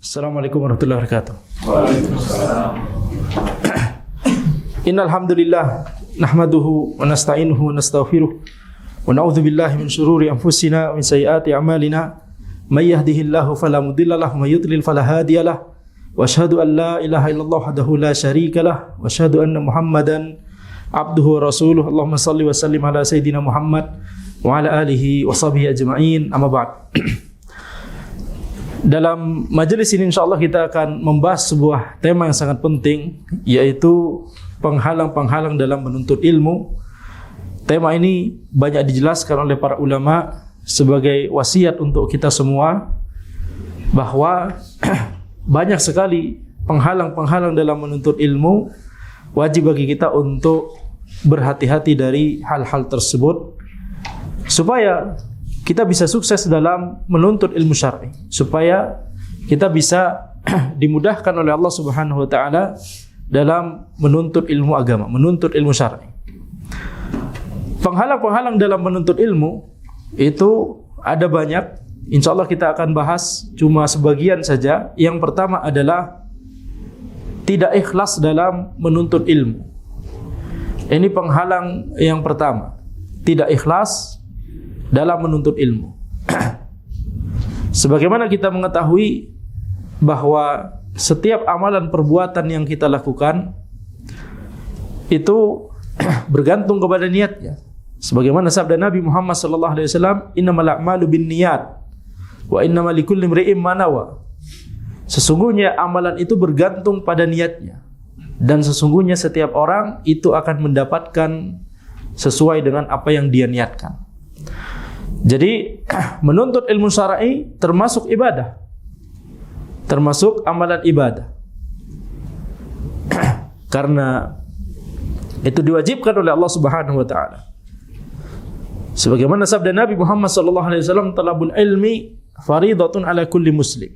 Assalamualaikum warahmatullahi wabarakatuh. Waalaikumsalam. Innal hamdalillah nahmaduhu wa nasta'inuhu wa nastaghfiruh wa na'udzu billahi min shururi anfusina wa min sayyiati a'malina may yahdihillahu fala mudilla lahu wa may yudlil fala hadiyalah wa asyhadu an la ilaha illallah wahdahu la syarikalah wa asyhadu anna Muhammadan abduhu wa rasuluh. Allahumma shalli wa sallim ala sayidina Muhammad wa ala alihi wa sahbihi ajma'in. Amma ba'd. Dalam majelis ini insyaallah kita akan membahas sebuah tema yang sangat penting, yaitu penghalang-penghalang dalam menuntut ilmu. Tema ini banyak dijelaskan oleh para ulama sebagai wasiat untuk kita semua, bahwa banyak sekali penghalang-penghalang dalam menuntut ilmu. Wajib bagi kita untuk berhati-hati dari hal-hal tersebut supaya kita bisa sukses dalam menuntut ilmu syar'i, supaya kita bisa dimudahkan oleh Allah Subhanahu wa taala dalam menuntut ilmu agama, menuntut ilmu syar'i. Penghalang-penghalang dalam menuntut ilmu itu ada banyak. Insyaallah kita akan bahas cuma sebagian saja. Yang pertama adalah tidak ikhlas dalam menuntut ilmu. Ini penghalang yang pertama, tidak ikhlas dalam menuntut ilmu. Sebagaimana kita mengetahui bahwa setiap amalan perbuatan yang kita lakukan itu bergantung kepada niatnya. Sebagaimana sabda Nabi Muhammad sallallahu alaihi wasallam, "Innamal a'malu binniyat wa innamal likulli imri'in ma nawa." Sesungguhnya amalan itu bergantung pada niatnya, dan sesungguhnya setiap orang itu akan mendapatkan sesuai dengan apa yang dia niatkan. Jadi menuntut ilmu syar'i termasuk ibadah, termasuk amalan ibadah. Karena itu diwajibkan oleh Allah Subhanahu wa taala. Sebagaimana sabda Nabi Muhammad sallallahu alaihi wasallam, "Talabul ilmi fariidatun ala kulli muslim."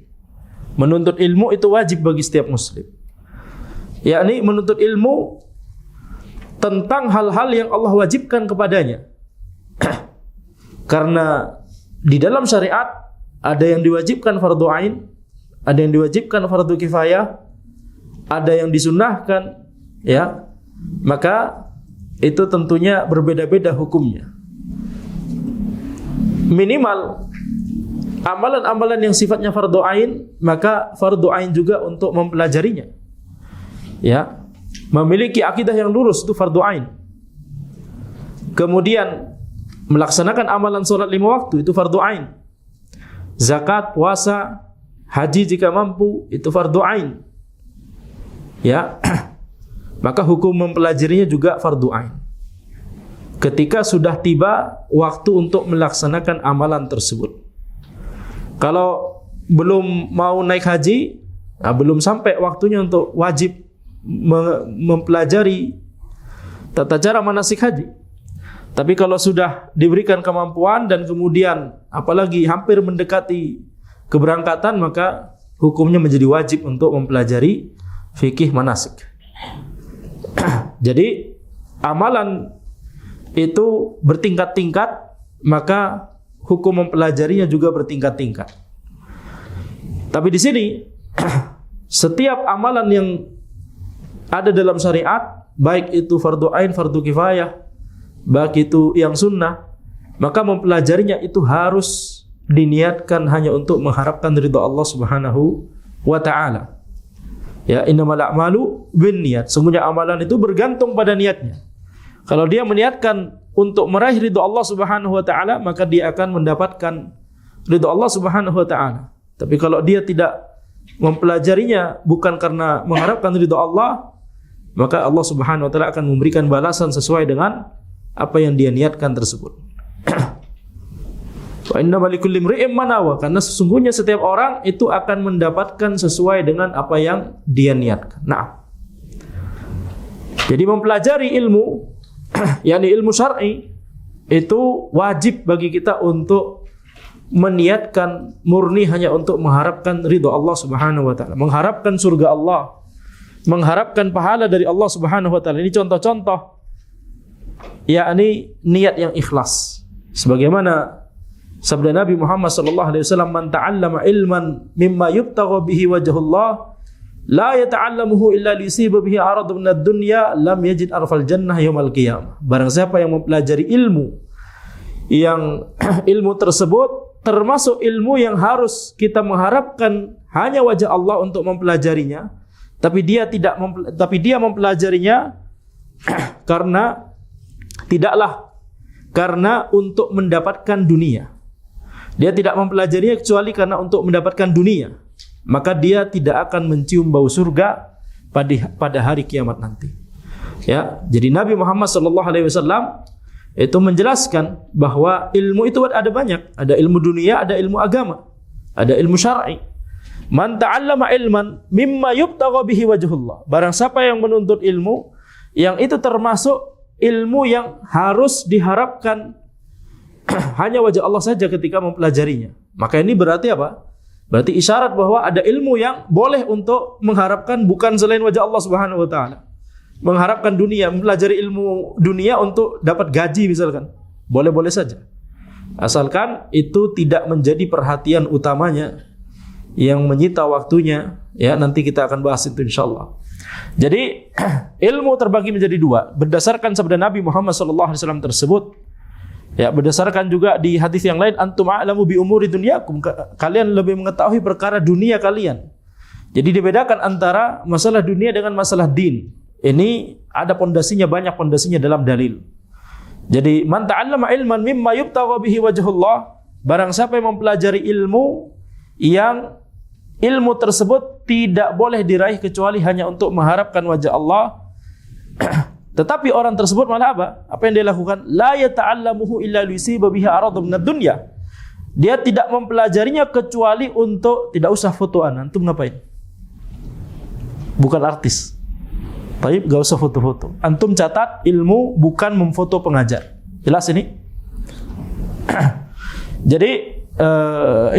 Menuntut ilmu itu wajib bagi setiap muslim. Yakni menuntut ilmu tentang hal-hal yang Allah wajibkan kepadanya. Karena di dalam syariat ada yang diwajibkan fardu ain, ada yang diwajibkan fardu kifayah, ada yang disunnahkan, ya. Maka itu tentunya berbeda-beda hukumnya. Minimal amalan-amalan yang sifatnya fardu ain, maka fardu ain juga untuk mempelajarinya. Ya. Memiliki akidah yang lurus itu fardu ain. Kemudian melaksanakan amalan sholat 5 waktu itu fardu ain. Zakat, puasa, haji jika mampu itu fardu ain. Ya. Maka hukum mempelajarinya juga fardu ain. Ketika sudah tiba waktu untuk melaksanakan amalan tersebut. Kalau belum mau naik haji, belum sampai waktunya untuk wajib mempelajari tata cara manasik haji. Tapi kalau sudah diberikan kemampuan dan kemudian apalagi hampir mendekati keberangkatan, maka hukumnya menjadi wajib untuk mempelajari fikih manasik. Jadi amalan itu bertingkat-tingkat, maka hukum mempelajarinya juga bertingkat-tingkat. Tapi di sini setiap amalan yang ada dalam syariat, baik itu fardu ain, fardu kifayah, baik itu yang sunnah, maka mempelajarinya itu harus diniatkan hanya untuk mengharapkan ridha Allah Subhanahu wa taala. Ya, innamal a'malu binniyat. Sungguhnya amalan itu bergantung pada niatnya. Kalau dia meniatkan untuk meraih ridha Allah Subhanahu wa taala, maka dia akan mendapatkan ridha Allah Subhanahu wa taala. Tapi kalau dia tidak mempelajarinya bukan karena mengharapkan ridha Allah, maka Allah Subhanahu wa taala akan memberikan balasan sesuai dengan apa yang dia niatkan tersebut. Wa innamal likulli imri'in ma nawa, karena sesungguhnya setiap orang itu akan mendapatkan sesuai dengan apa yang dia niatkan. Nah, jadi mempelajari ilmu, yakni ilmu syar'i, itu wajib bagi kita untuk meniatkan murni hanya untuk mengharapkan ridha Allah Subhanahu wa taala, mengharapkan surga Allah, mengharapkan pahala dari Allah Subhanahu wa taala. Ini contoh-contoh yakni niat yang ikhlas. Sebagaimana Sabda Nabi Muhammad sallallahu alaihi wasallam, "Man ta'allama ilman mimma yubtagha bihi wajhullah, la yata'allamuhu illa liyusiba bihi 'aradan minad dunya, lam yajid arfal jannah yaumal qiyamah." Barang siapa yang mempelajari ilmu yang ilmu tersebut termasuk ilmu yang harus kita mengharapkan hanya wajah Allah untuk mempelajarinya, tapi dia mempelajarinya karena untuk mendapatkan dunia. Dia tidak mempelajarinya kecuali karena untuk mendapatkan dunia, maka dia tidak akan mencium bau surga pada hari kiamat nanti. Ya, jadi Nabi Muhammad SAW itu menjelaskan bahwa ilmu itu ada banyak, ada ilmu dunia, ada ilmu agama, ada ilmu syar'i. Man ta'allama ilman mimma yubtagha bihi wajhullah. Barang siapa yang menuntut ilmu yang itu termasuk ilmu yang harus diharapkan hanya wajah Allah saja ketika mempelajarinya, maka ini berarti apa? Berarti isyarat bahwa ada ilmu yang boleh untuk mengharapkan bukan selain wajah Allah Subhanahu wa taala. Mengharapkan dunia, mempelajari ilmu dunia untuk dapat gaji misalkan, boleh-boleh saja. Asalkan itu tidak menjadi perhatian utamanya yang menyita waktunya, ya nanti kita akan bahas itu insyaallah. Jadi ilmu terbagi menjadi dua berdasarkan sabda Nabi Muhammad SAW tersebut. Ya, berdasarkan juga di hadis yang lain, antum a'lamu bi umuri dunyakum, kalian lebih mengetahui perkara dunia kalian. Jadi dibedakan antara masalah dunia dengan masalah din. Ini ada pondasinya, banyak pondasinya dalam dalil. Jadi man ta'allama ilman mimma yubtagha bihi wajhullah, barang siapa yang mempelajari ilmu yang ilmu tersebut tidak boleh diraih kecuali hanya untuk mengharapkan wajah Allah. Tetapi orang tersebut malah apa? Apa yang dia lakukan? La yata'allamuhu illa liyusiba bihi 'aradan minad dunya. Dia tidak mempelajarinya kecuali untuk tidak usah fotoan. Antum ngapain? Bukan artis. Baik, enggak usah foto-foto. Antum catat ilmu bukan memfoto pengajar. Jelas ini? Jadi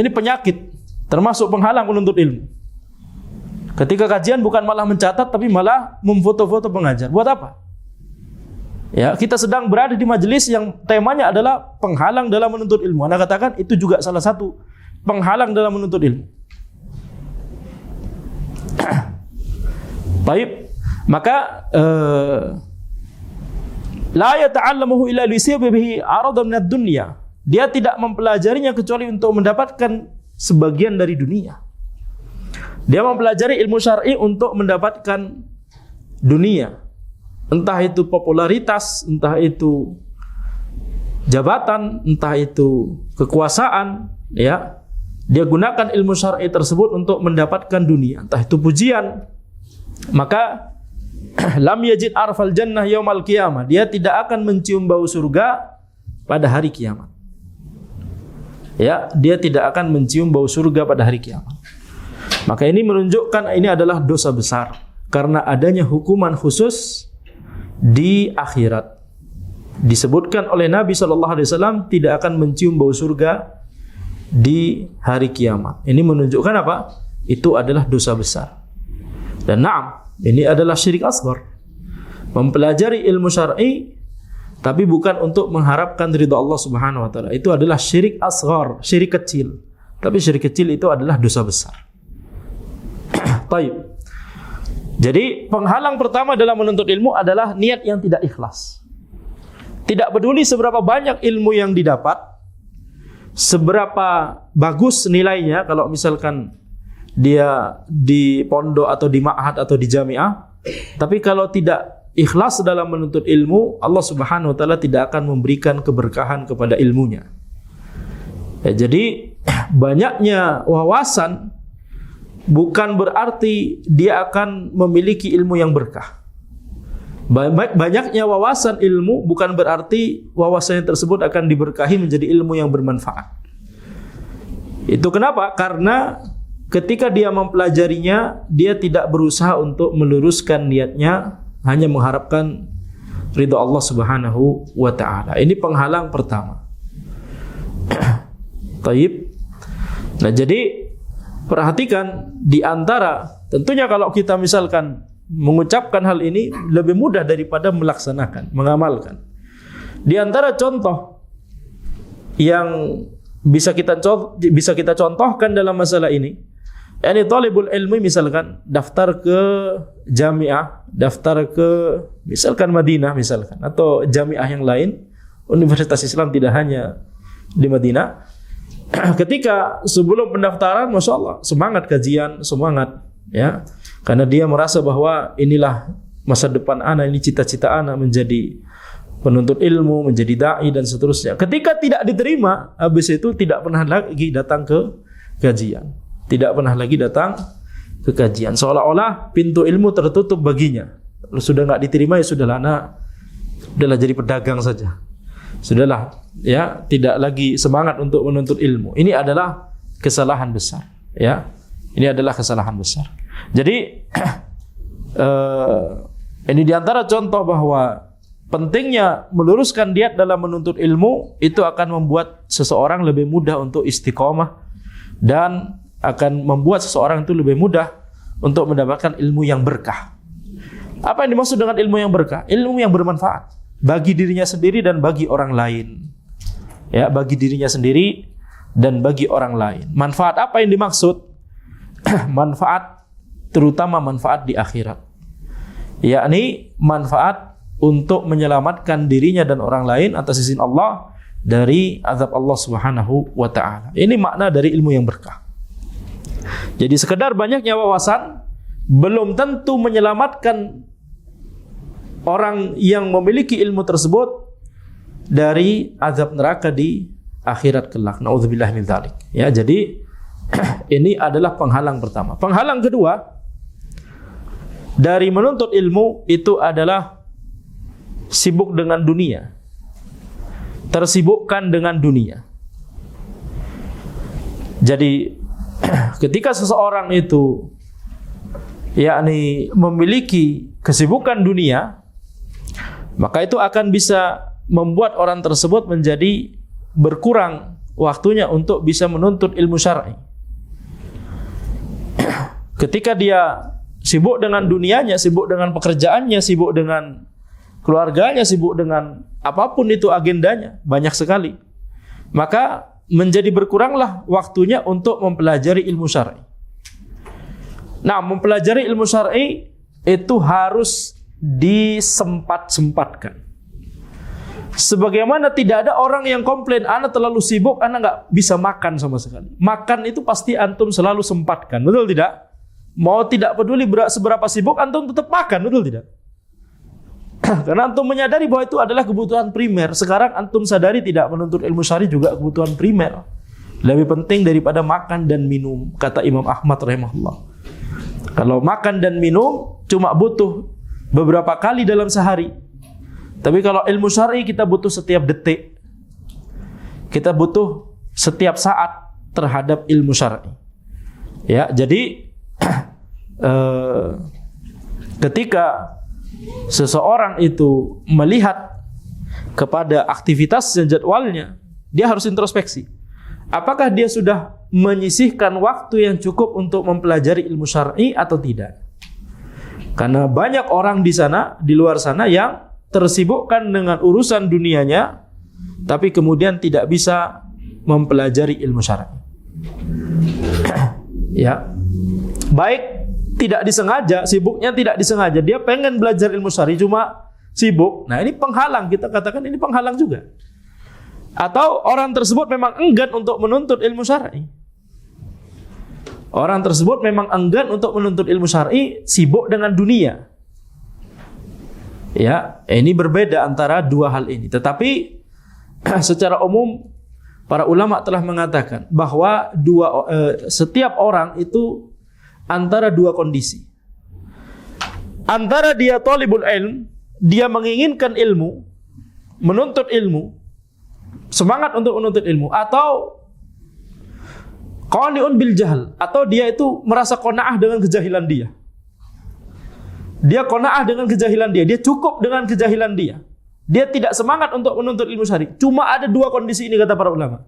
ini penyakit, termasuk penghalang menuntut ilmu. Ketika kajian bukan malah mencatat tapi malah memfoto-foto pengajar. Buat apa? Ya, kita sedang berada di majelis yang temanya adalah penghalang dalam menuntut ilmu. Anda katakan itu juga salah satu penghalang dalam menuntut ilmu. Baik, maka la yata'allamuhu illa liyusiba bihi 'aradan minad dunya. Dia tidak mempelajarinya kecuali untuk mendapatkan sebagian dari dunia. Dia mempelajari ilmu syar'i untuk mendapatkan dunia. Entah itu popularitas, entah itu jabatan, entah itu kekuasaan, ya. Dia gunakan ilmu syar'i tersebut untuk mendapatkan dunia, entah itu pujian. Maka lam yajid arfal jannah yaumal qiyamah. Dia tidak akan mencium bau surga pada hari kiamat. Ya, dia tidak akan mencium bau surga pada hari kiamat. Maka ini menunjukkan ini adalah dosa besar karena adanya hukuman khusus di akhirat. Disebutkan oleh Nabi SAW tidak akan mencium bau surga di hari kiamat. Ini menunjukkan apa? Itu adalah dosa besar. Dan na'am, ini adalah syirik asghar. Mempelajari ilmu syar'i tapi bukan untuk mengharapkan ridha Allah Subhanahu wa taala. Itu adalah syirik asghar, syirik kecil. Tapi syirik kecil itu adalah dosa besar. Baik. Jadi penghalang pertama dalam menuntut ilmu adalah niat yang tidak ikhlas. Tidak peduli seberapa banyak ilmu yang didapat, seberapa bagus nilainya, kalau misalkan dia di pondok atau di ma'had atau di jamiah, tapi kalau tidak ikhlas dalam menuntut ilmu, Allah Subhanahu wa taala tidak akan memberikan keberkahan kepada ilmunya. Ya, jadi banyaknya wawasan bukan berarti dia akan memiliki ilmu yang berkah. Banyaknya wawasan ilmu bukan berarti wawasan tersebut akan diberkahi menjadi ilmu yang bermanfaat. Itu kenapa? Karena ketika dia mempelajarinya, dia tidak berusaha untuk meluruskan niatnya, hanya mengharapkan ridha Allah Subhanahu wa taala. Ini penghalang pertama. Taib. Nah, jadi perhatikan di antara, tentunya kalau kita misalkan mengucapkan hal ini lebih mudah daripada melaksanakan, mengamalkan. Di antara contoh yang bisa kita contohkan dalam masalah ini. Yani talibul ilmi misalkan daftar ke jamiah, daftar ke misalkan Madinah misalkan atau jamiah yang lain, Universitas Islam tidak hanya di Madinah. Ketika sebelum pendaftaran, masya Allah semangat kajian, semangat ya, karena dia merasa bahwa inilah masa depan anak, ini cita-cita anak menjadi penuntut ilmu, menjadi dai dan seterusnya. Ketika tidak diterima, habis itu tidak pernah lagi datang ke kajian, tidak pernah lagi datang ke kajian, seolah-olah pintu ilmu tertutup baginya. Lalu sudah nggak diterima, ya sudahlah anak, sudahlah jadi pedagang saja, sudahlah ya, tidak lagi semangat untuk menuntut ilmu. Ini adalah kesalahan besar ya, ini adalah kesalahan besar. Jadi ini diantara contoh bahwa pentingnya meluruskan niat dalam menuntut ilmu itu akan membuat seseorang lebih mudah untuk istiqomah dan akan membuat seseorang itu lebih mudah untuk mendapatkan ilmu yang berkah. Apa yang dimaksud dengan ilmu yang berkah? Ilmu yang bermanfaat bagi dirinya sendiri dan bagi orang lain. Ya, bagi dirinya sendiri dan bagi orang lain. Manfaat apa yang dimaksud? Manfaat, terutama manfaat di akhirat. Yakni manfaat untuk menyelamatkan dirinya dan orang lain atas izin Allah dari azab Allah Subhanahu wa taala. Ini makna dari ilmu yang berkah. Jadi sekedar banyaknya wawasan belum tentu menyelamatkan orang yang memiliki ilmu tersebut dari azab neraka di akhirat kelak. Nauzubillah min dzalik. Ya, jadi ini adalah penghalang pertama. Penghalang kedua dari menuntut ilmu itu adalah sibuk dengan dunia. Tersibukkan dengan dunia. Jadi ketika seseorang itu yakni memiliki kesibukan dunia, maka itu akan bisa membuat orang tersebut menjadi berkurang waktunya untuk bisa menuntut ilmu syar'i. Ketika dia sibuk dengan dunianya, sibuk dengan pekerjaannya, sibuk dengan keluarganya, sibuk dengan apapun itu agendanya, banyak sekali, maka menjadi berkuranglah waktunya untuk mempelajari ilmu syar'i. Nah, mempelajari ilmu syar'i itu harus disempat-sempatkan. Sebagaimana tidak ada orang yang komplain, anak terlalu sibuk, anak nggak bisa makan sama sekali. Makan itu pasti antum selalu sempatkan, betul tidak? Mau tidak peduli seberapa sibuk, antum tetap makan, betul tidak? Karena antum menyadari bahwa itu adalah kebutuhan primer. Sekarang antum sadari tidak, menuntut ilmu syar'i juga kebutuhan primer, lebih penting daripada makan dan minum, kata Imam Ahmad rahimahullah. Kalau makan dan minum cuma butuh beberapa kali dalam sehari, tapi kalau ilmu syar'i kita butuh setiap detik, kita butuh setiap saat terhadap ilmu syar'i. Ya, jadi ketika seseorang itu melihat kepada aktivitas dan jadwalnya, dia harus introspeksi. Apakah dia sudah menyisihkan waktu yang cukup untuk mempelajari ilmu syar'i atau tidak? Karena banyak orang di sana, di luar sana yang tersibukkan dengan urusan dunianya, tapi kemudian tidak bisa mempelajari ilmu syar'i. Ya, baik tidak disengaja, sibuknya tidak disengaja, dia pengen belajar ilmu syar'i cuma sibuk. Nah, ini penghalang, kita katakan ini penghalang juga. Atau orang tersebut memang enggan untuk menuntut ilmu syar'i. Orang tersebut memang enggan untuk menuntut ilmu syar'i, sibuk dengan dunia. Ya, ini berbeda antara dua hal ini. Tetapi secara umum para ulama telah mengatakan bahwa setiap orang itu antara dua kondisi. Antara dia talibul ilm, dia menginginkan ilmu, menuntut ilmu, semangat untuk menuntut ilmu, atau qani'un bil jahl, atau dia itu merasa qanaah dengan kejahilan dia. Dia qanaah dengan kejahilan dia, dia cukup dengan kejahilan dia. Dia tidak semangat untuk menuntut ilmu syar'i. Cuma ada dua kondisi ini kata para ulama.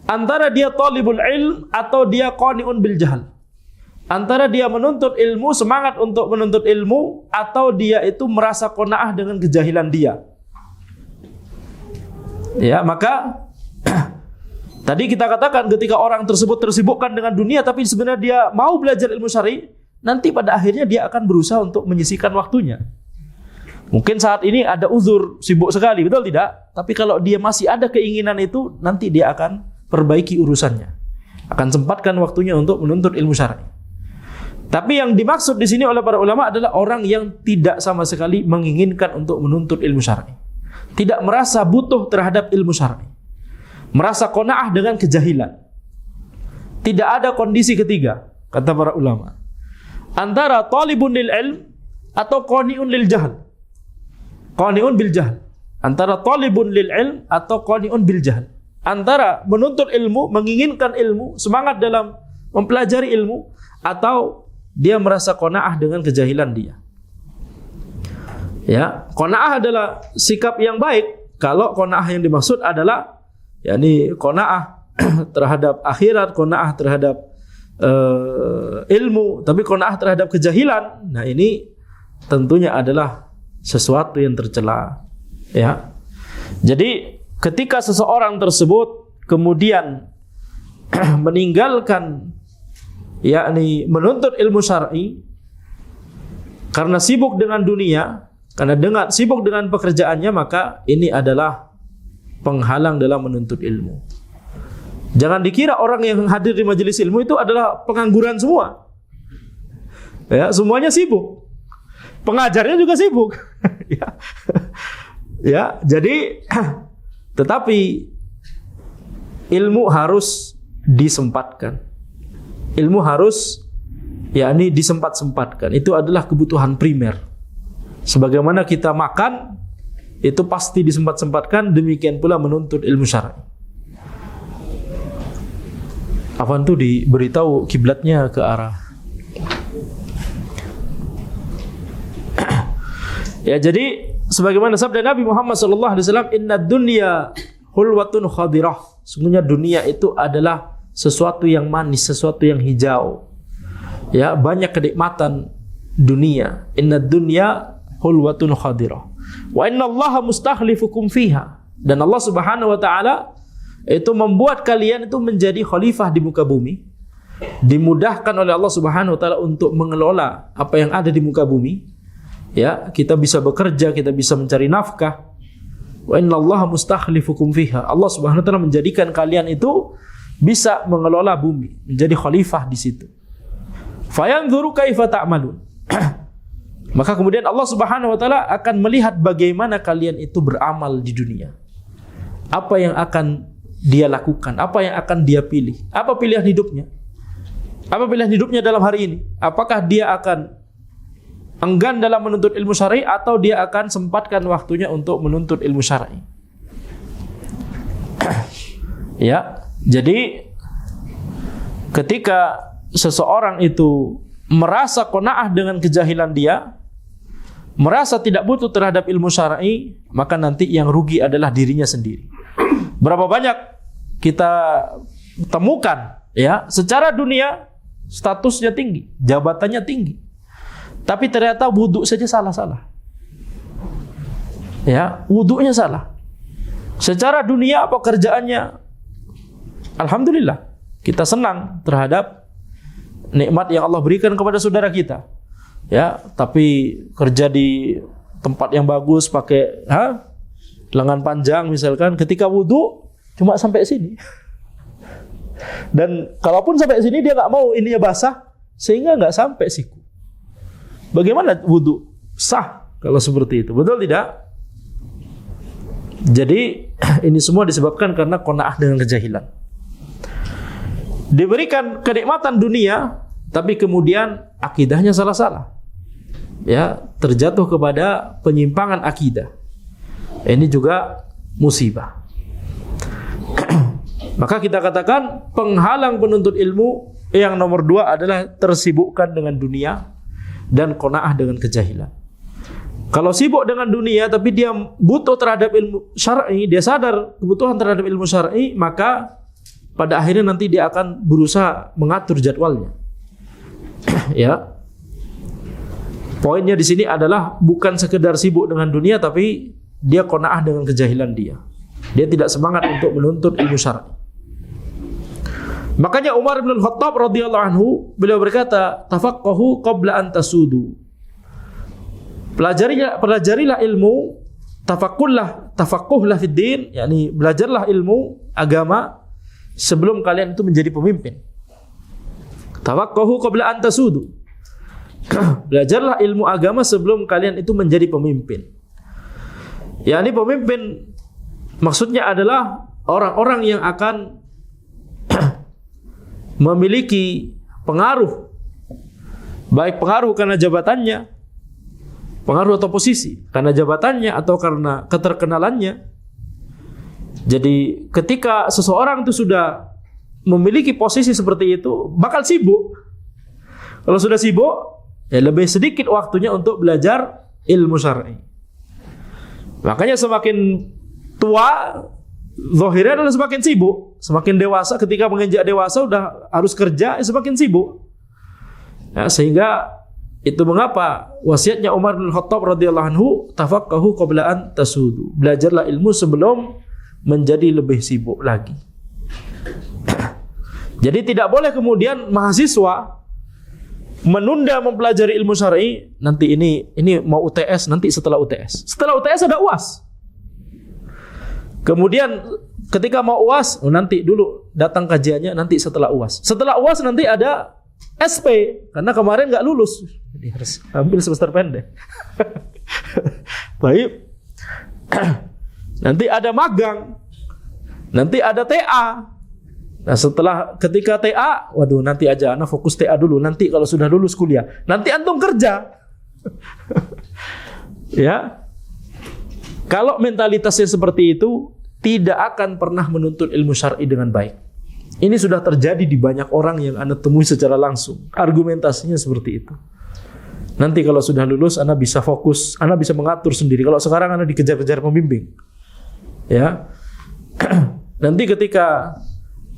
Antara dia talibul ilm atau dia qani'un bil jahl. Antara dia menuntut ilmu, semangat untuk menuntut ilmu, atau dia itu merasa qanaah dengan kejahilan dia. Ya, maka Tadi kita katakan ketika orang tersebut tersibukkan dengan dunia tapi sebenarnya dia mau belajar ilmu syar'i, nanti pada akhirnya dia akan berusaha untuk menyisihkan waktunya. Mungkin saat ini ada uzur, sibuk sekali, betul tidak? Tapi kalau dia masih ada keinginan itu, nanti dia akan perbaiki urusannya. Akan sempatkan waktunya untuk menuntut ilmu syar'i. Tapi yang dimaksud di sini oleh para ulama adalah orang yang tidak sama sekali menginginkan untuk menuntut ilmu syar'i. Tidak merasa butuh terhadap ilmu syar'i. Merasa qanaah dengan kejahilan. Tidak ada kondisi ketiga, kata para ulama. Antara talibun lil ilm atau qani'un lil jahl. Qani'un bil jahl. Antara talibun lil ilm atau qani'un bil jahl. Antara menuntut ilmu, menginginkan ilmu, semangat dalam mempelajari ilmu, atau dia merasa qanaah dengan kejahilan dia. Ya, qanaah adalah sikap yang baik. Kalau qanaah yang dimaksud adalah yakni qanaah terhadap akhirat, qanaah terhadap ilmu, tapi qanaah terhadap kejahilan, nah ini tentunya adalah sesuatu yang tercela. Ya. Jadi ketika seseorang tersebut kemudian meninggalkan yakni menuntut ilmu syar'i karena sibuk dengan dunia, karena sibuk dengan pekerjaannya, maka ini adalah penghalang dalam menuntut ilmu. Jangan dikira orang yang hadir di majelis ilmu itu adalah pengangguran semua. Ya, semuanya sibuk. Pengajarnya juga sibuk. Ya. Ya, jadi tetapi ilmu harus disempatkan. Ilmu harus yakni disempat-sempatkan. Itu adalah kebutuhan primer. Sebagaimana kita makan itu pasti disempat-sempatkan, demikian pula menuntut ilmu syar'i. Afwan tuh diberitahu kiblatnya ke arah. Ya, jadi sebagaimana sabda Nabi Muhammad SAW, inna dunya hulwatun khadirah. Sungguhnya dunia itu adalah sesuatu yang manis, sesuatu yang hijau. Ya, banyak kenikmatan dunia. Inna dunya hulwatun khadirah. Wa inna Allaha mustakhlifukum fiha. Dan Allah Subhanahu wa taala itu membuat kalian itu menjadi khalifah di muka bumi. Dimudahkan oleh Allah Subhanahu wa taala untuk mengelola apa yang ada di muka bumi. Ya, kita bisa bekerja, kita bisa mencari nafkah. Wa inna Allaha mustakhlifukum fiha. Allah Subhanahu wa taala menjadikan kalian itu bisa mengelola bumi, menjadi khalifah di situ. Fayanzuru kaifa ta'malun. Maka kemudian Allah Subhanahu wa taala akan melihat bagaimana kalian itu beramal di dunia. Apa yang akan dia lakukan, apa yang akan dia pilih, apa pilihan hidupnya. Apa pilihan hidupnya dalam hari ini? Apakah dia akan enggan dalam menuntut ilmu syar'i atau dia akan sempatkan waktunya untuk menuntut ilmu syar'i? Ya, jadi ketika seseorang itu merasa qanaah dengan kejahilan dia, merasa tidak butuh terhadap ilmu syar'i, maka nanti yang rugi adalah dirinya sendiri. Berapa banyak kita temukan ya, secara dunia statusnya tinggi, jabatannya tinggi, tapi ternyata wudhu saja salah-salah. Ya, wudhunya salah. Secara dunia pekerjaannya alhamdulillah, kita senang terhadap nikmat yang Allah berikan kepada saudara kita. Ya, tapi kerja di tempat yang bagus pakai lengan panjang misalkan, ketika wudhu cuma sampai sini. Dan kalaupun sampai sini dia nggak mau ininya basah, sehingga nggak sampai siku. Bagaimana wudhu sah kalau seperti itu? Betul tidak? Jadi ini semua disebabkan karena qanaah dengan kejahilan. Diberikan kenikmatan dunia, tapi kemudian akidahnya salah-salah. Ya, terjatuh kepada penyimpangan akidah. Ini juga musibah. Maka kita katakan penghalang penuntut ilmu yang nomor 2 adalah tersibukkan dengan dunia dan qanaah dengan kejahilan. Kalau sibuk dengan dunia tapi dia butuh terhadap ilmu syar'i, dia sadar kebutuhan terhadap ilmu syar'i, maka pada akhirnya nanti dia akan berusaha mengatur jadwalnya. Ya. Poinnya di sini adalah bukan sekedar sibuk dengan dunia, tapi dia qanaah dengan kejahilan dia. Dia tidak semangat untuk menuntut ilmu syar'i. Makanya Umar bin Khattab radhiyallahu anhu beliau berkata, "Tafaqahu qabla an tasudu." Pelajarilah ilmu, tafaqquhlah fid din, yakni belajarlah ilmu agama sebelum kalian itu menjadi pemimpin. Tafaqahu qabla an tasudu. Belajarlah ilmu agama sebelum kalian itu menjadi pemimpin. Yakni pemimpin maksudnya adalah orang-orang yang akan memiliki pengaruh, baik pengaruh karena jabatannya, pengaruh atau posisi, karena jabatannya atau karena keterkenalannya. Jadi ketika seseorang itu sudah memiliki posisi seperti itu, bakal sibuk. Kalau sudah sibuk, ya lebih sedikit waktunya untuk belajar ilmu syar'i. Makanya semakin tua, zahirnya adalah semakin sibuk. Semakin dewasa, ketika menginjak dewasa udah harus kerja, semakin sibuk. Ya, sehingga itu mengapa wasiatnya Umar bin Khattab radhiyallahu anhu, tafaqahu qabla an tasudu. Belajarlah ilmu sebelum menjadi lebih sibuk lagi. Jadi tidak boleh kemudian mahasiswa menunda mempelajari ilmu syar'i, nanti ini mau UTS, nanti setelah UTS. Setelah UTS ada UAS. Kemudian ketika mau UAS, nanti dulu datang kajiannya, nanti setelah UAS. Setelah UAS nanti ada SP, karena kemarin nggak lulus, jadi harus ambil semester pendek. Baik. Nanti ada magang, nanti ada TA. Nah setelah ketika TA, waduh nanti aja anak fokus TA dulu, nanti kalau sudah lulus kuliah, nanti antum kerja. Ya. Kalau mentalitasnya seperti itu, tidak akan pernah menuntut ilmu syar'i dengan baik. Ini sudah terjadi di banyak orang yang Anda temui secara langsung. Argumentasinya seperti itu. Nanti kalau sudah lulus, Anda bisa fokus, Anda bisa mengatur sendiri. Kalau sekarang Anda dikejar-kejar pembimbing, ya. Nanti ketika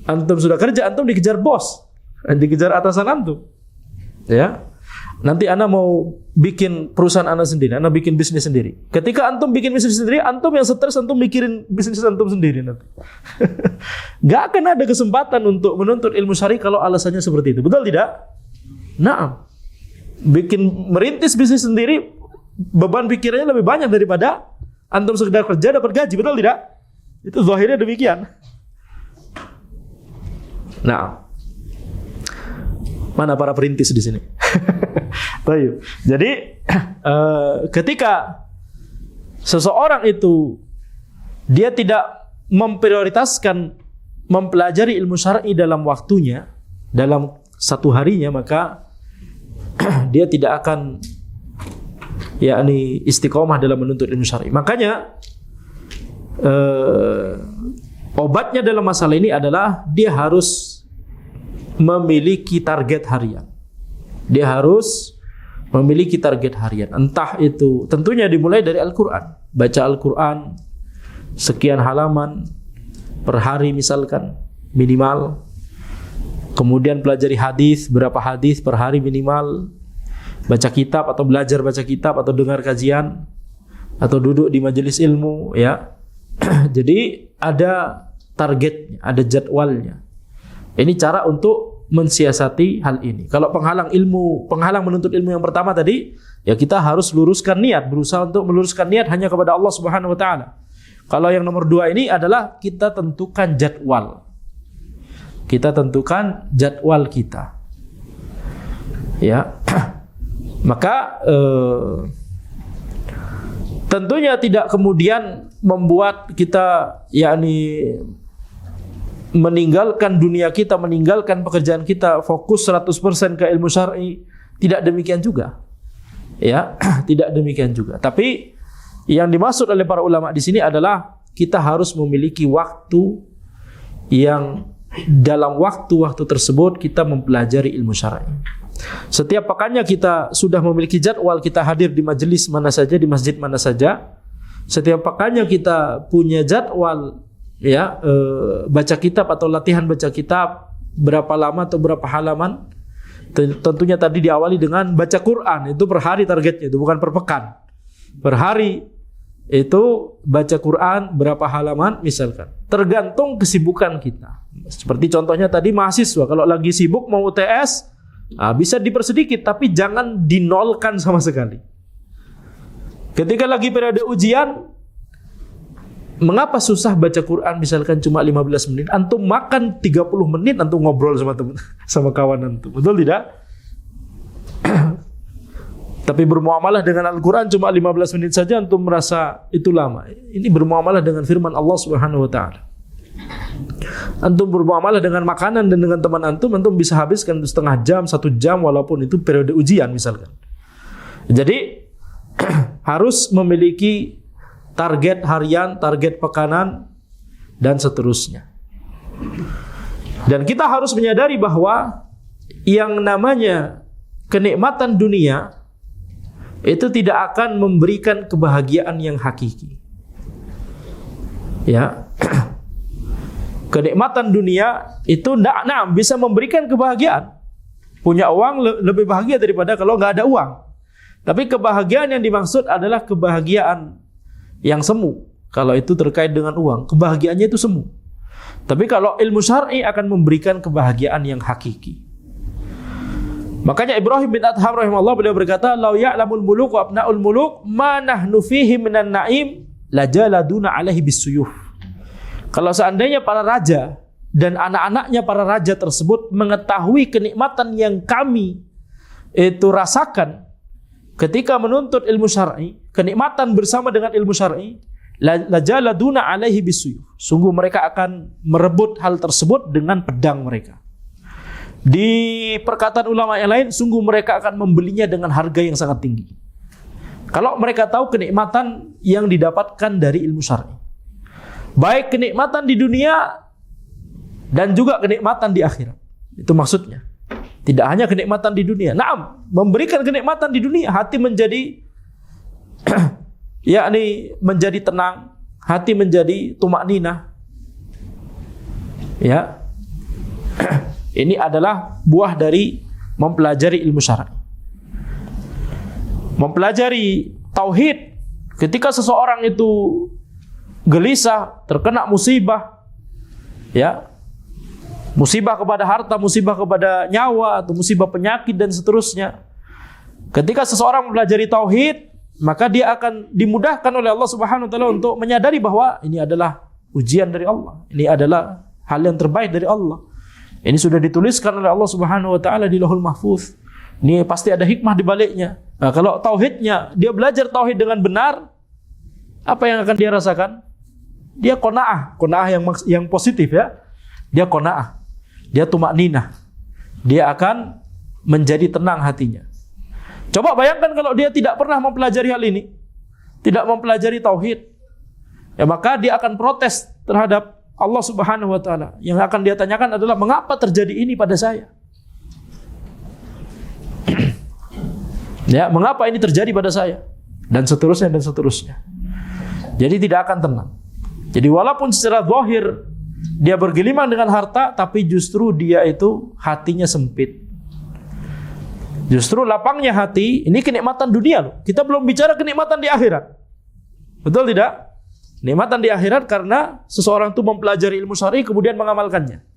antum sudah kerja, antum dikejar bos, dikejar atasan antum, ya. Nanti Anda mau bikin perusahaan Anda sendiri, Anda bikin bisnis sendiri. Ketika antum bikin bisnis sendiri, antum yang stres, antum mikirin bisnis antum sendiri nanti. Gak akan ada kesempatan untuk menuntut ilmu syar'i kalau alasannya seperti itu. Betul tidak? Naam. Merintis bisnis sendiri, beban pikirannya lebih banyak daripada antum sekedar kerja dapat gaji. Betul tidak? Itu zahirnya demikian. Nah, mana para perintis di sini? Baik. Jadi ketika seseorang itu dia tidak memprioritaskan mempelajari ilmu syar'i dalam waktunya, dalam satu harinya, maka dia tidak akan yakni istiqomah dalam menuntut ilmu syar'i. Makanya obatnya dalam masalah ini adalah dia harus memiliki target harian. Dia harus memiliki target harian. Entah itu tentunya dimulai dari Al-Quran. Baca Al-Quran sekian halaman per hari misalkan minimal. Kemudian pelajari hadis, berapa hadis per hari minimal. Baca kitab atau belajar baca kitab atau dengar kajian atau duduk di majelis ilmu, ya. Jadi ada targetnya, ada jadwalnya. Ini cara untuk mensiasati hal ini. Kalau penghalang menuntut ilmu yang pertama tadi, ya kita harus luruskan niat, berusaha untuk meluruskan niat hanya kepada Allah Subhanahu wa taala. Kalau yang nomor 2 ini adalah kita tentukan jadwal. Kita tentukan jadwal kita. Ya. Maka tentunya tidak kemudian membuat kita yakni meninggalkan dunia kita, meninggalkan pekerjaan kita, fokus 100% ke ilmu syar'i. Tidak demikian juga. Ya, tidak demikian juga. Tapi yang dimaksud oleh para ulama di sini adalah kita harus memiliki waktu yang dalam waktu-waktu tersebut kita mempelajari ilmu syar'i. Setiap pekannya kita sudah memiliki jadwal, kita hadir di majelis mana saja, di masjid mana saja. Setiap pekannya kita punya jadwal, ya, baca kitab atau latihan baca kitab berapa lama atau berapa halaman. Tentunya tadi diawali dengan baca Quran, itu per hari targetnya, itu bukan per pekan. Per hari itu baca Quran berapa halaman misalkan. Tergantung kesibukan kita. Seperti contohnya tadi mahasiswa, kalau lagi sibuk mau UTS, bisa dipersedikit, tapi jangan dinolkan sama sekali. Ketika lagi periode ujian, mengapa susah baca Quran misalkan cuma 15 menit? Antum makan 30 menit, antum ngobrol sama teman, sama kawan antum. Betul tidak? Tapi bermuamalah dengan Al-Quran cuma 15 menit saja antum merasa itu lama. Ini bermuamalah dengan firman Allah Subhanahu wa taala. Antum bermuamalah dengan makanan dan dengan teman antum bisa habiskan setengah jam, 1 jam walaupun itu periode ujian misalkan. Jadi harus memiliki target harian, target pekanan dan seterusnya. Dan kita harus menyadari bahwa yang namanya kenikmatan dunia itu tidak akan memberikan kebahagiaan yang hakiki. Ya. Kenikmatan dunia itu bisa memberikan kebahagiaan. Punya uang lebih bahagia daripada kalau nggak ada uang. Tapi kebahagiaan yang dimaksud adalah kebahagiaan yang semu. Kalau itu terkait dengan uang, kebahagiaannya itu semu. Tapi kalau ilmu syar'i akan memberikan kebahagiaan yang hakiki. Makanya Ibrahim bin Adham rahimahullah beliau berkata, "Lau ya'lamul muluk wa abna'ul muluk ma nahnu fihi minan na'im lajaladuna 'alaihi bisuyuf." Kalau seandainya para raja dan anak-anaknya para raja tersebut mengetahui kenikmatan yang kami itu rasakan ketika menuntut ilmu syar'i, kenikmatan bersama dengan ilmu syar'i, lajaladuna 'alaihi bisuyuf. Sungguh mereka akan merebut hal tersebut dengan pedang mereka. Di perkataan ulama yang lain, sungguh mereka akan membelinya dengan harga yang sangat tinggi. Kalau mereka tahu kenikmatan yang didapatkan dari ilmu syar'i. Baik kenikmatan di dunia dan juga kenikmatan di akhirat. Itu maksudnya. Tidak hanya kenikmatan di dunia. Naam, memberikan kenikmatan di dunia, hati menjadi yakni menjadi tenang, hati menjadi tumakninah. Ya. Ini adalah buah dari mempelajari ilmu syar'i. Mempelajari tauhid, ketika seseorang itu gelisah, terkena musibah, ya, musibah kepada harta, musibah kepada nyawa, atau musibah penyakit dan seterusnya. Ketika seseorang mempelajari tauhid, maka dia akan dimudahkan oleh Allah Subhanahu wa taala untuk menyadari bahwa ini adalah ujian dari Allah. Ini adalah hal yang terbaik dari Allah. Ini sudah dituliskan oleh Allah Subhanahu wa taala di Lauhul Mahfuz. Ini pasti ada hikmah di baliknya. Nah, kalau tauhidnya, dia belajar tauhid dengan benar, apa yang akan dia rasakan? Dia qanaah yang positif ya. Dia qanaah. Dia tumakninah. Dia akan menjadi tenang hatinya. Coba bayangkan kalau dia tidak pernah mempelajari hal ini, tidak mempelajari tauhid, ya maka dia akan protes terhadap Allah Subhanahu wa taala. Yang akan dia tanyakan adalah, mengapa terjadi ini pada saya? Ya, mengapa ini terjadi pada saya? Dan seterusnya dan seterusnya. Jadi tidak akan tenang. Jadi walaupun secara zahir dia bergelimang dengan harta, tapi justru dia itu hatinya sempit. Justru lapangnya hati, ini kenikmatan dunia loh. Kita belum bicara kenikmatan di akhirat. Betul tidak? Nikmatan di akhirat karena seseorang itu mempelajari ilmu syar'i kemudian mengamalkannya.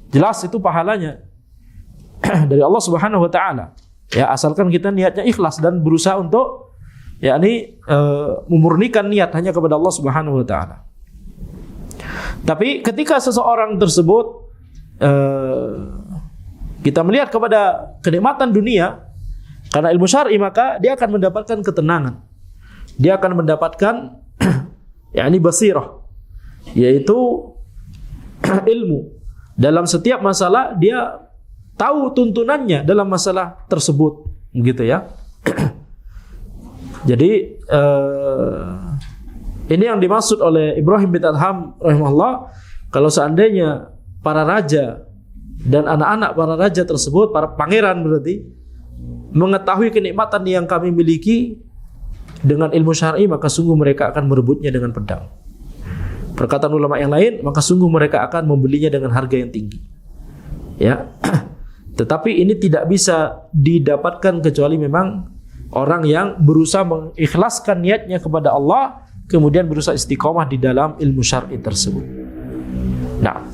Jelas itu pahalanya dari Allah Subhanahu wa taala. Ya, asalkan kita niatnya ikhlas dan berusaha untuk memurnikan niat hanya kepada Allah Subhanahu wa taala. Tapi ketika seseorang tersebut kita melihat kepada kenikmatan dunia karena ilmu syar'i, maka dia akan mendapatkan ketenangan. Dia akan mendapatkan basirah, yaitu ilmu. Dalam setiap masalah dia tahu tuntunannya dalam masalah tersebut, gitu ya. Jadi ini yang dimaksud oleh Ibrahim bin Adham rahimahullah. Kalau seandainya para raja dan anak-anak para raja tersebut, para pangeran berarti, mengetahui kenikmatan yang kami miliki dengan ilmu syar'i, maka sungguh mereka akan merebutnya dengan pedang. Perkataan ulama yang lain, maka sungguh mereka akan membelinya dengan harga yang tinggi. Ya. Tetapi ini tidak bisa didapatkan kecuali memang orang yang berusaha mengikhlaskan niatnya kepada Allah kemudian berusaha istiqomah di dalam ilmu syar'i tersebut. Nah,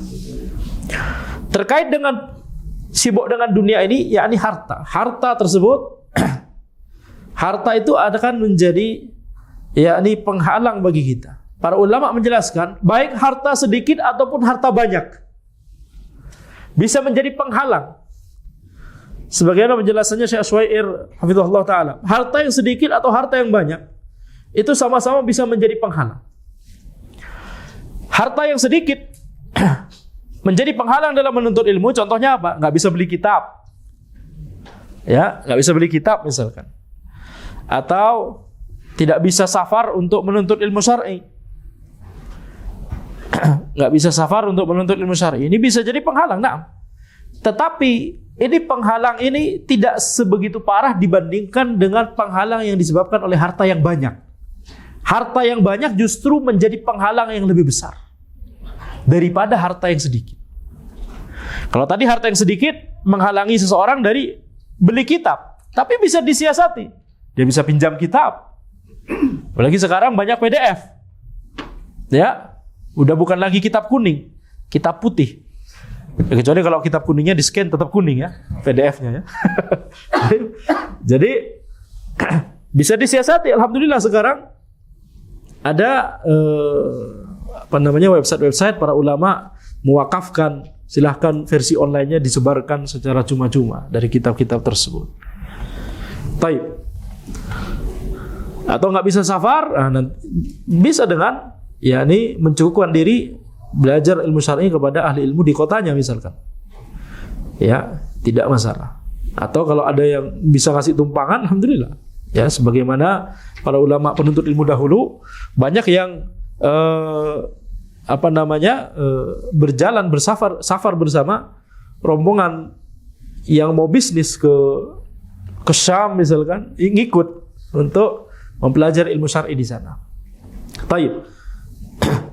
terkait dengan sibuk dengan dunia ini, yakni harta tersebut, harta itu akan menjadi yakni penghalang bagi kita. Para ulama menjelaskan, baik harta sedikit ataupun harta banyak bisa menjadi penghalang. Sebagaimana penjelasannya Syekh Syuair hafizahullah taala, harta yang sedikit atau harta yang banyak itu sama-sama bisa menjadi penghalang. Harta yang sedikit menjadi penghalang dalam menuntut ilmu, contohnya apa? Nggak bisa beli kitab. Ya, nggak bisa beli kitab misalkan. Atau tidak bisa safar untuk menuntut ilmu syar'i. Nggak bisa safar untuk menuntut ilmu syar'i. Ini bisa jadi penghalang, nah. Tetapi ini penghalang ini tidak sebegitu parah dibandingkan dengan penghalang yang disebabkan oleh harta yang banyak. Harta yang banyak justru menjadi penghalang yang lebih besar daripada harta yang sedikit. Kalau tadi harta yang sedikit menghalangi seseorang dari beli kitab, tapi bisa disiasati. Dia bisa pinjam kitab. Apalagi sekarang banyak PDF. Ya, udah bukan lagi kitab kuning, kitab putih. Ya, kecuali kalau kitab kuningnya di-scan tetap kuning ya, PDF-nya ya. Jadi bisa disiasati. Alhamdulillah sekarang ada website para ulama mewakafkan, silahkan versi online-nya disebarkan secara cuma-cuma dari kitab-kitab tersebut. Taib. Atau nggak bisa safar, bisa dengan yakni mencukupkan diri belajar ilmu syar'i kepada ahli ilmu di kotanya misalkan. Ya, tidak masalah. Atau kalau ada yang bisa ngasih tumpangan, alhamdulillah. Ya, sebagaimana para ulama penuntut ilmu dahulu banyak yang berjalan bersafar bersama rombongan yang mau bisnis ke Syam misalkan, ngikut untuk mempelajari ilmu syar'i di sana. Baik.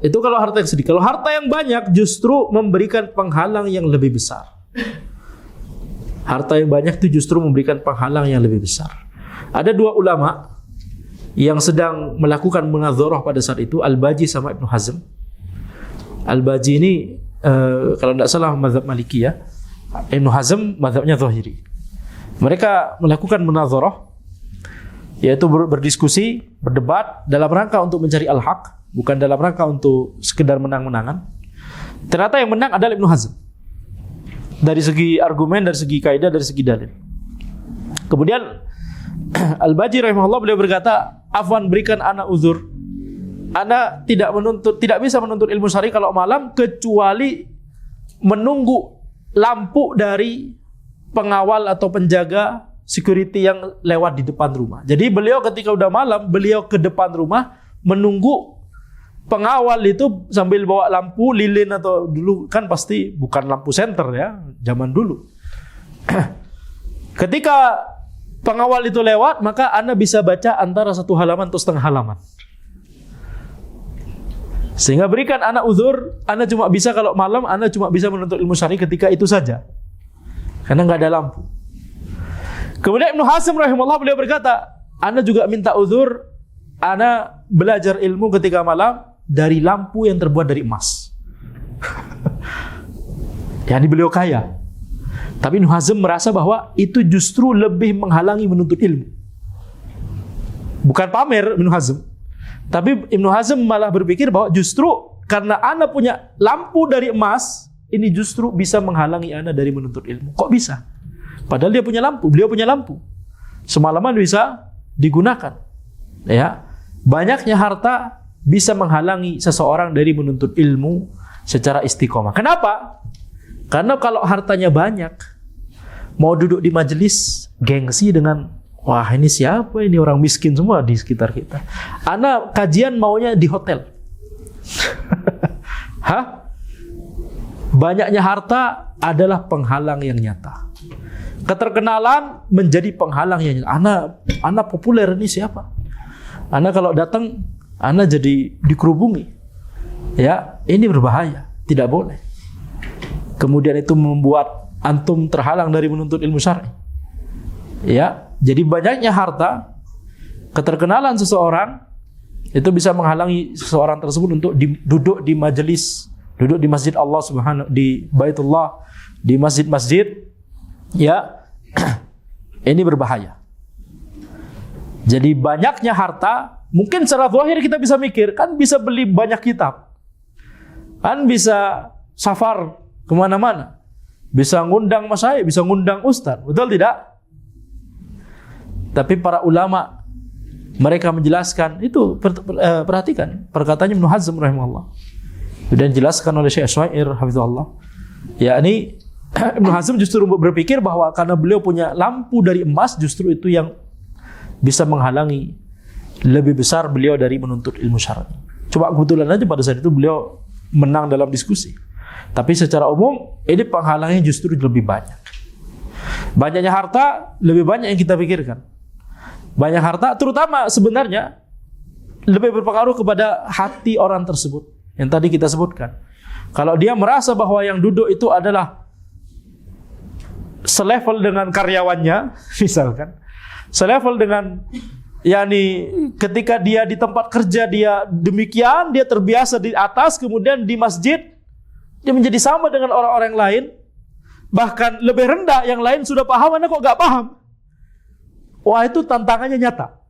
Itu kalau harta yang sedikit. Kalau harta yang banyak justru memberikan penghalang yang lebih besar. Harta yang banyak itu justru memberikan penghalang yang lebih besar. Ada dua ulama yang sedang melakukan munadzarah pada saat itu, Al-Baji sama Ibnu Hazm. Al-Baji ini kalau tidak salah mazhab Maliki ya. Ibnu Hazm mazhabnya Zahiri. Mereka melakukan munadzarah, yaitu berdiskusi, berdebat dalam rangka untuk mencari al-haq, bukan dalam rangka untuk sekedar menang-menangan. Ternyata yang menang adalah Ibnu Hazm. Dari segi argumen, dari segi kaidah, dari segi dalil. Kemudian Al-Baji rahimahullah beliau berkata, "Afwan, berikan ana uzur. Ana tidak bisa menuntut ilmu syar'i kalau malam kecuali menunggu lampu dari pengawal atau penjaga security yang lewat di depan rumah." Jadi beliau ketika udah malam, beliau ke depan rumah menunggu pengawal itu sambil bawa lampu lilin, atau dulu kan pasti bukan lampu senter ya, zaman dulu. Ketika pengawal itu lewat, maka Anda bisa baca antara 1 halaman atau setengah halaman. Sehingga berikan Anda uzur, Anda cuma bisa kalau malam, Anda cuma bisa menuntut ilmu syar'i ketika itu saja. Karena nggak ada lampu. Kemudian Ibnu Hazm rahimahullah beliau berkata, Anda juga minta uzur, Anda belajar ilmu ketika malam dari lampu yang terbuat dari emas. Yani beliau kaya. Tapi Ibnu Hazm merasa bahwa itu justru lebih menghalangi menuntut ilmu. Bukan pamer Ibnu Hazm, tapi Ibnu Hazm malah berpikir bahwa justru karena Anda punya lampu dari emas, ini justru bisa menghalangi Anda dari menuntut ilmu. Kok bisa? Padahal dia punya lampu, beliau punya lampu. Semalaman bisa digunakan. Ya, banyaknya harta bisa menghalangi seseorang dari menuntut ilmu secara istiqomah. Kenapa? Karena kalau hartanya banyak, mau duduk di majelis, gengsi dengan, wah ini siapa ini, orang miskin semua di sekitar kita. Ana kajian maunya di hotel. Hah? Banyaknya harta adalah penghalang yang nyata. Keterkenalan menjadi penghalang yang nyata. Ana populer ini siapa? Ana kalau datang, Ana jadi dikerubungi. Ya, ini berbahaya, tidak boleh. Kemudian itu membuat antum terhalang dari menuntut ilmu syar'i. Ya, jadi banyaknya harta, keterkenalan seseorang itu bisa menghalangi seseorang tersebut untuk duduk di majelis, duduk di masjid Allah Subhanahu, di Baitullah, di masjid-masjid, ya. Ini berbahaya. Jadi banyaknya harta, mungkin secara zahir kita bisa mikir, kan bisa beli banyak kitab, kan bisa safar kemana-mana, bisa ngundang masyayikh, bisa ngundang ustaz, betul tidak? Tapi para ulama mereka menjelaskan itu, perhatikan perkataannya Ibnu Hazm rahimahullah, dan dijelaskan oleh Syekh Syuair hafizahullah. Yakni Ibnu Hazm justru berpikir bahwa karena beliau punya lampu dari emas, justru itu yang bisa menghalangi lebih besar beliau dari menuntut ilmu syar'i. Coba kebetulan aja pada saat itu beliau menang dalam diskusi. Tapi secara umum ini penghalangnya justru lebih banyak. Banyaknya harta lebih banyak yang kita pikirkan. Banyak harta terutama sebenarnya lebih berpengaruh kepada hati orang tersebut yang tadi kita sebutkan. Kalau dia merasa bahwa yang duduk itu adalah selevel dengan karyawannya, misalkan selevel dengan, yakni ketika dia di tempat kerja dia demikian, dia terbiasa di atas, kemudian di masjid dia menjadi sama dengan orang-orang lain, bahkan lebih rendah, yang lain sudah paham, Anda kok gak paham. Wah, itu tantangannya nyata.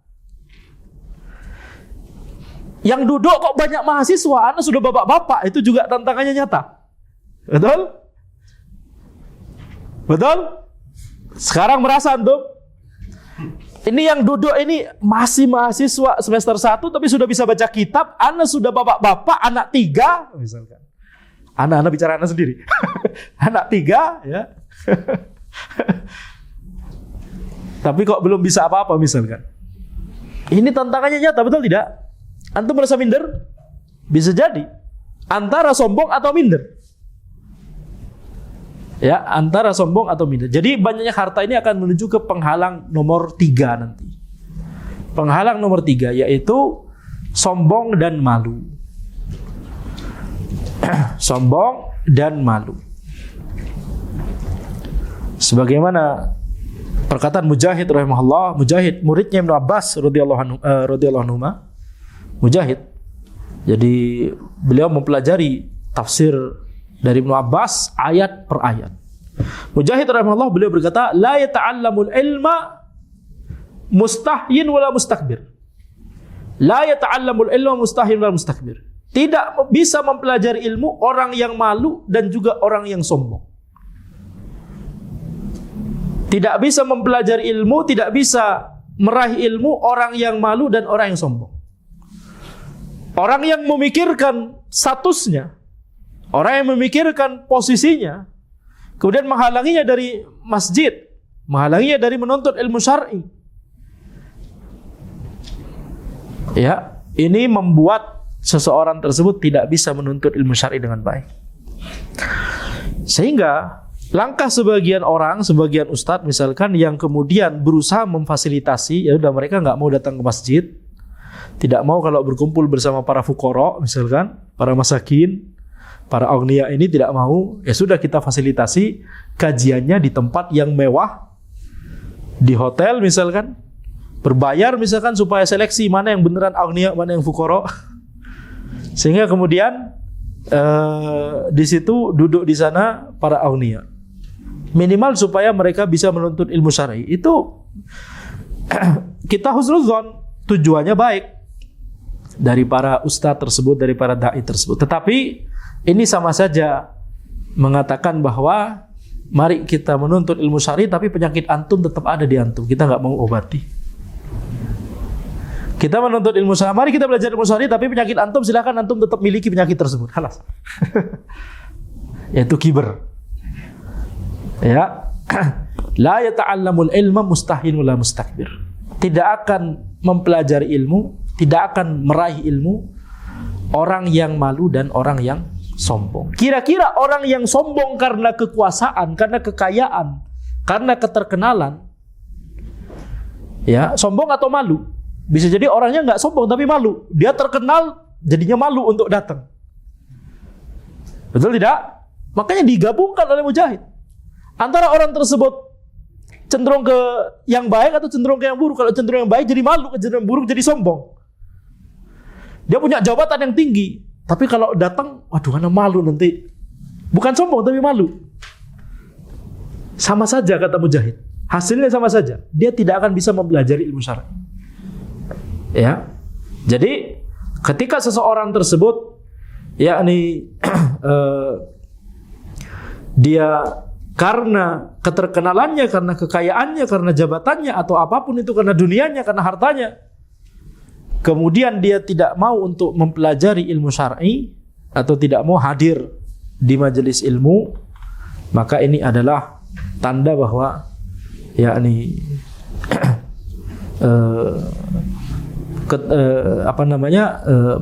Yang duduk kok banyak mahasiswa, Anda sudah bapak-bapak, itu juga tantangannya nyata. Betul? Betul? Sekarang merasa antum? Ini yang duduk ini masih mahasiswa semester 1 tapi sudah bisa baca kitab, Anda sudah bapak-bapak, anak 3 misalkan. Anak bicara anak sendiri. Anak 3 ya. Tapi kok belum bisa apa-apa misalkan. Ini tantangannya nyata, betul tidak? Antum merasa minder? Bisa jadi antara sombong atau minder. Ya, antara sombong atau minder. Jadi banyaknya harta ini akan menuju ke penghalang nomor 3 nanti. Penghalang nomor 3 yaitu sombong dan malu. Sombong dan malu. Sebagaimana perkataan Mujahid rahimahullah, Mujahid muridnya Ibnu Abbas radhiyallahu anhu, Mujahid. Jadi beliau mempelajari tafsir dari Ibnu Abbas ayat per ayat. Mujahid rahimahullah beliau berkata, la yata'allamul ilma mustahyin wala mustakbir. La yata'allamul ilma mustahyin wala mustakbir. Tidak bisa mempelajari ilmu orang yang malu dan juga orang yang sombong. Tidak bisa mempelajari ilmu, tidak bisa meraih ilmu orang yang malu dan orang yang sombong. Orang yang memikirkan statusnya, orang yang memikirkan posisinya, kemudian menghalanginya dari masjid, menghalanginya dari menuntut ilmu syar'i. Ya, ini membuat seseorang tersebut tidak bisa menuntut ilmu syar'i dengan baik. Sehingga langkah sebagian orang, sebagian ustadz misalkan yang kemudian berusaha memfasilitasi, ya udah mereka nggak mau datang ke masjid, tidak mau kalau berkumpul bersama para fuqara misalkan, para masakin, para agniya ini tidak mau, ya sudah kita fasilitasi kajiannya di tempat yang mewah, di hotel misalkan, berbayar misalkan supaya seleksi mana yang beneran agniya, mana yang fuqara. Sehingga kemudian di situ duduk di sana para agniya. Minimal supaya mereka bisa menuntut ilmu syar'i. Itu kita husnuzon, tujuannya baik dari para ustadz tersebut, dari para dai tersebut. Tetapi ini sama saja mengatakan bahwa mari kita menuntut ilmu syar'i tapi penyakit antum tetap ada di antum. Kita nggak mau obati. Kita menuntut ilmu syar'i, mari kita belajar ilmu syar'i tapi penyakit antum silakan antum tetap miliki penyakit tersebut. Halas. Yaitu kiber. Ya. La yata'allamul ilma mustahyin wala mustakbir. Tidak akan mempelajari ilmu, tidak akan meraih ilmu orang yang malu dan orang yang sombong. Kira-kira orang yang sombong karena kekuasaan, karena kekayaan, karena keterkenalan, ya, sombong atau malu? Bisa jadi orangnya nggak sombong tapi malu. Dia terkenal, jadinya malu untuk datang. Betul tidak? Makanya digabungkan oleh Mujahid. Antara orang tersebut cenderung ke yang baik atau cenderung ke yang buruk. Kalau cenderung yang baik jadi malu, cenderung buruk jadi sombong. Dia punya jabatan yang tinggi, tapi kalau datang, waduh, ana malu nanti. Bukan sombong tapi malu. Sama saja kata Mujahid. Hasilnya sama saja. Dia tidak akan bisa mempelajari ilmu syar'i. Ya. Jadi ketika seseorang tersebut yakni dia karena keterkenalannya, karena kekayaannya, karena jabatannya atau apapun itu, karena dunianya, karena hartanya, kemudian dia tidak mau untuk mempelajari ilmu syar'i atau tidak mau hadir di majelis ilmu, maka ini adalah tanda bahwa yakni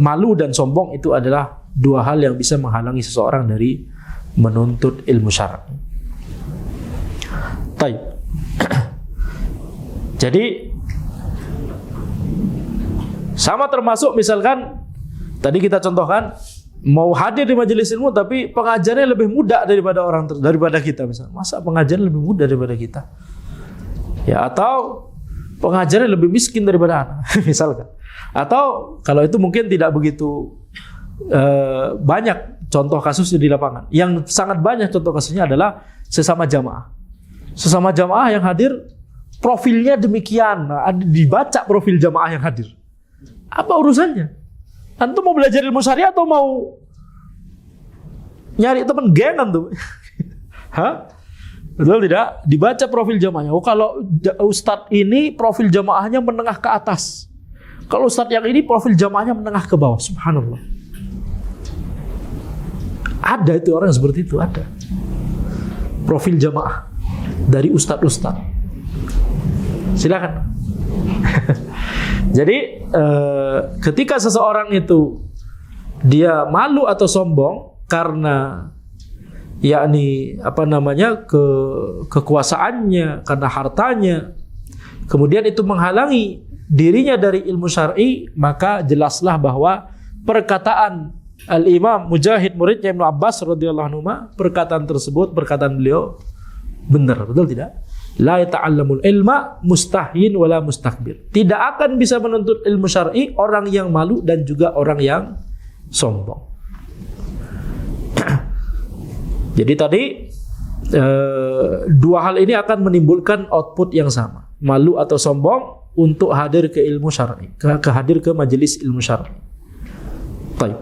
malu dan sombong itu adalah dua hal yang bisa menghalangi seseorang dari menuntut ilmu syar'i. Baik. Jadi sama termasuk misalkan tadi kita contohkan mau hadir di majelis ilmu tapi pengajarnya lebih muda daripada kita misalnya. Masa pengajarnya lebih muda daripada kita? Ya, atau pengajarnya lebih miskin daripada anak misalkan. Atau kalau itu mungkin tidak begitu banyak contoh kasusnya di lapangan. Yang sangat banyak contoh kasusnya adalah sesama jamaah. Sesama jamaah yang hadir profilnya demikian, dibaca profil jamaah yang hadir. Apa urusannya? Antum mau belajar ilmu syariah atau mau nyari teman geng antum? Hah? Betul tidak? Dibaca profil jamaahnya. Oh, kalau ustadz ini profil jamaahnya menengah ke atas. Kalau ustadz yang ini profil jamaahnya menengah ke bawah. Subhanallah. Ada itu orang seperti itu, ada. Profil jamaah dari ustadz-ustadz. Silakan. Jadi ketika seseorang itu dia malu atau sombong karena yakni kekuasaannya, karena hartanya, kemudian itu menghalangi dirinya dari ilmu syar'i, maka jelaslah bahwa perkataan Al-Imam Mujahid muridnya Ibnu Abbas radhiyallahu anhu, perkataan tersebut, perkataan beliau benar, betul tidak? La yata'allamul ilma mustahin wala mustakbir. Tidak akan bisa menuntut ilmu syar'i orang yang malu dan juga orang yang sombong. Jadi tadi dua hal ini akan menimbulkan output yang sama, malu atau sombong untuk hadir ke ilmu syar'i, hadir ke majelis ilmu syar'i. Baik.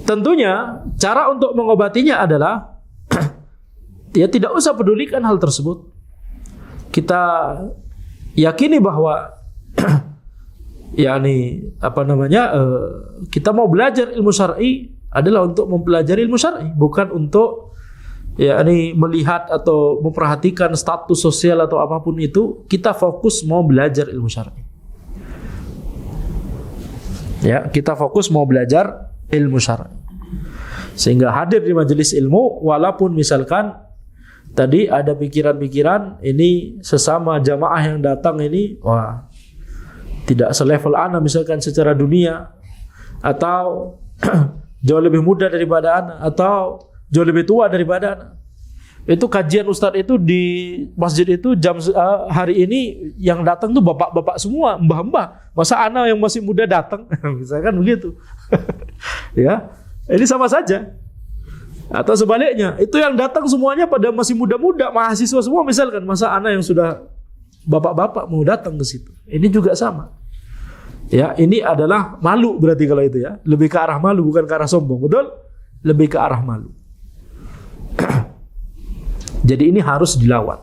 Tentunya cara untuk mengobatinya adalah ya tidak usah pedulikan hal tersebut. Kita yakini bahwa kita mau belajar ilmu syar'i adalah untuk mempelajari ilmu syar'i, bukan untuk melihat atau memperhatikan status sosial atau apapun itu. Kita fokus mau belajar ilmu syar'i. Ya, kita fokus mau belajar ilmu syar'i. Sehingga hadir di majelis ilmu walaupun misalkan tadi ada pikiran-pikiran ini sesama jamaah yang datang ini tidak selevel ana misalkan secara dunia, atau jauh lebih muda daripada ana, atau jauh lebih tua daripada ana. Itu kajian ustadz itu di masjid itu hari ini yang datang tuh bapak-bapak semua, mbah-mbah. Masa ana yang masih muda datang? Misalkan begitu. Ya, ini sama saja. Atau sebaliknya, itu yang datang semuanya pada masih muda-muda, mahasiswa semua misalkan. Masa ana yang sudah bapak-bapak mau datang ke situ? Ini juga sama. Ya, ini adalah malu berarti kalau itu ya. Lebih ke arah malu, bukan ke arah sombong, betul? Lebih ke arah malu. Jadi ini harus dilawan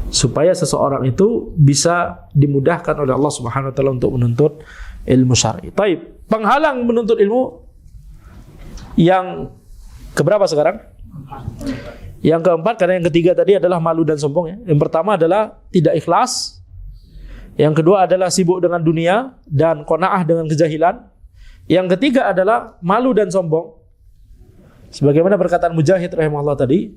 supaya seseorang itu bisa dimudahkan oleh Allah Subhanahu wa taala untuk menuntut ilmu syar'i. Baik, penghalang menuntut ilmu yang keberapa sekarang? Yang keempat, karena yang ketiga tadi adalah malu dan sombong ya. Yang pertama adalah tidak ikhlas. Yang kedua adalah sibuk dengan dunia dan qanaah dengan kejahilan. Yang ketiga adalah malu dan sombong. Sebagaimana perkataan Mujahid rahimahullah tadi,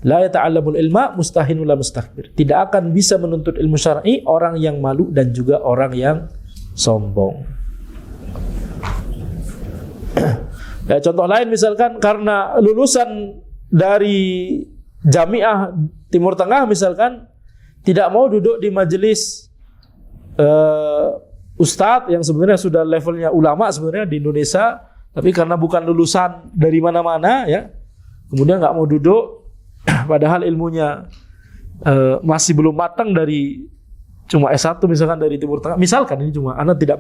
la yata'allamul ilma mustahin wala mustakbir. Tidak akan bisa menuntut ilmu syar'i orang yang malu dan juga orang yang sombong. Ya, contoh lain misalkan karena lulusan dari Jamiah Timur Tengah misalkan tidak mau duduk di majelis ustadz yang sebenarnya sudah levelnya ulama sebenarnya di Indonesia, tapi karena bukan lulusan dari mana-mana ya, kemudian nggak mau duduk, padahal ilmunya masih belum matang dari cuma S1 misalkan dari Timur Tengah. Misalkan ini cuma, Anda tidak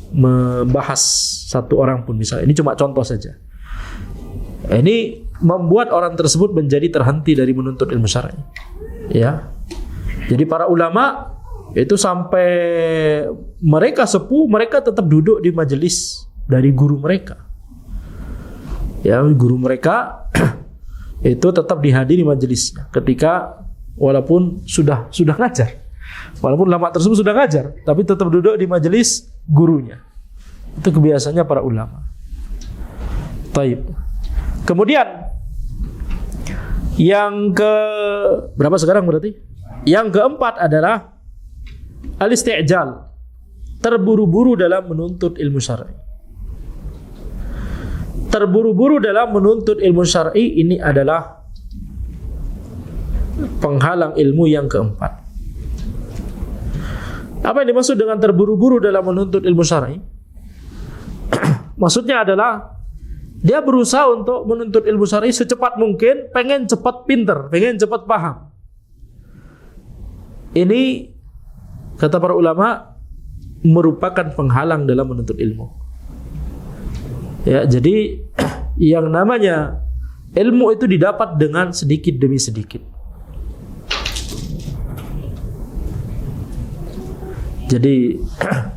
membahas satu orang pun misalnya, ini cuma contoh saja. Ini membuat orang tersebut menjadi terhenti dari menuntut ilmu syar'i. Ya. Jadi para ulama itu sampai mereka sepuh, mereka tetap duduk di majelis dari guru mereka. Ya, guru mereka itu tetap dihadiri majelisnya ketika walaupun sudah ngajar. Walaupun ulama tersebut sudah ngajar, tapi tetap duduk di majelis gurunya. Itu kebiasaannya para ulama. Taib. Kemudian yang ke berapa sekarang berarti? Yang keempat adalah al-isti'jal, terburu-buru dalam menuntut ilmu syar'i. Terburu-buru dalam menuntut ilmu syar'i ini adalah penghalang ilmu yang keempat. Apa yang dimaksud dengan terburu-buru dalam menuntut ilmu syar'i? Maksudnya adalah dia berusaha untuk menuntut ilmu syar'i secepat mungkin, pengen cepat pinter, pengen cepat paham. Ini kata para ulama merupakan penghalang dalam menuntut ilmu. Ya, jadi yang namanya ilmu itu didapat dengan sedikit demi sedikit. Jadi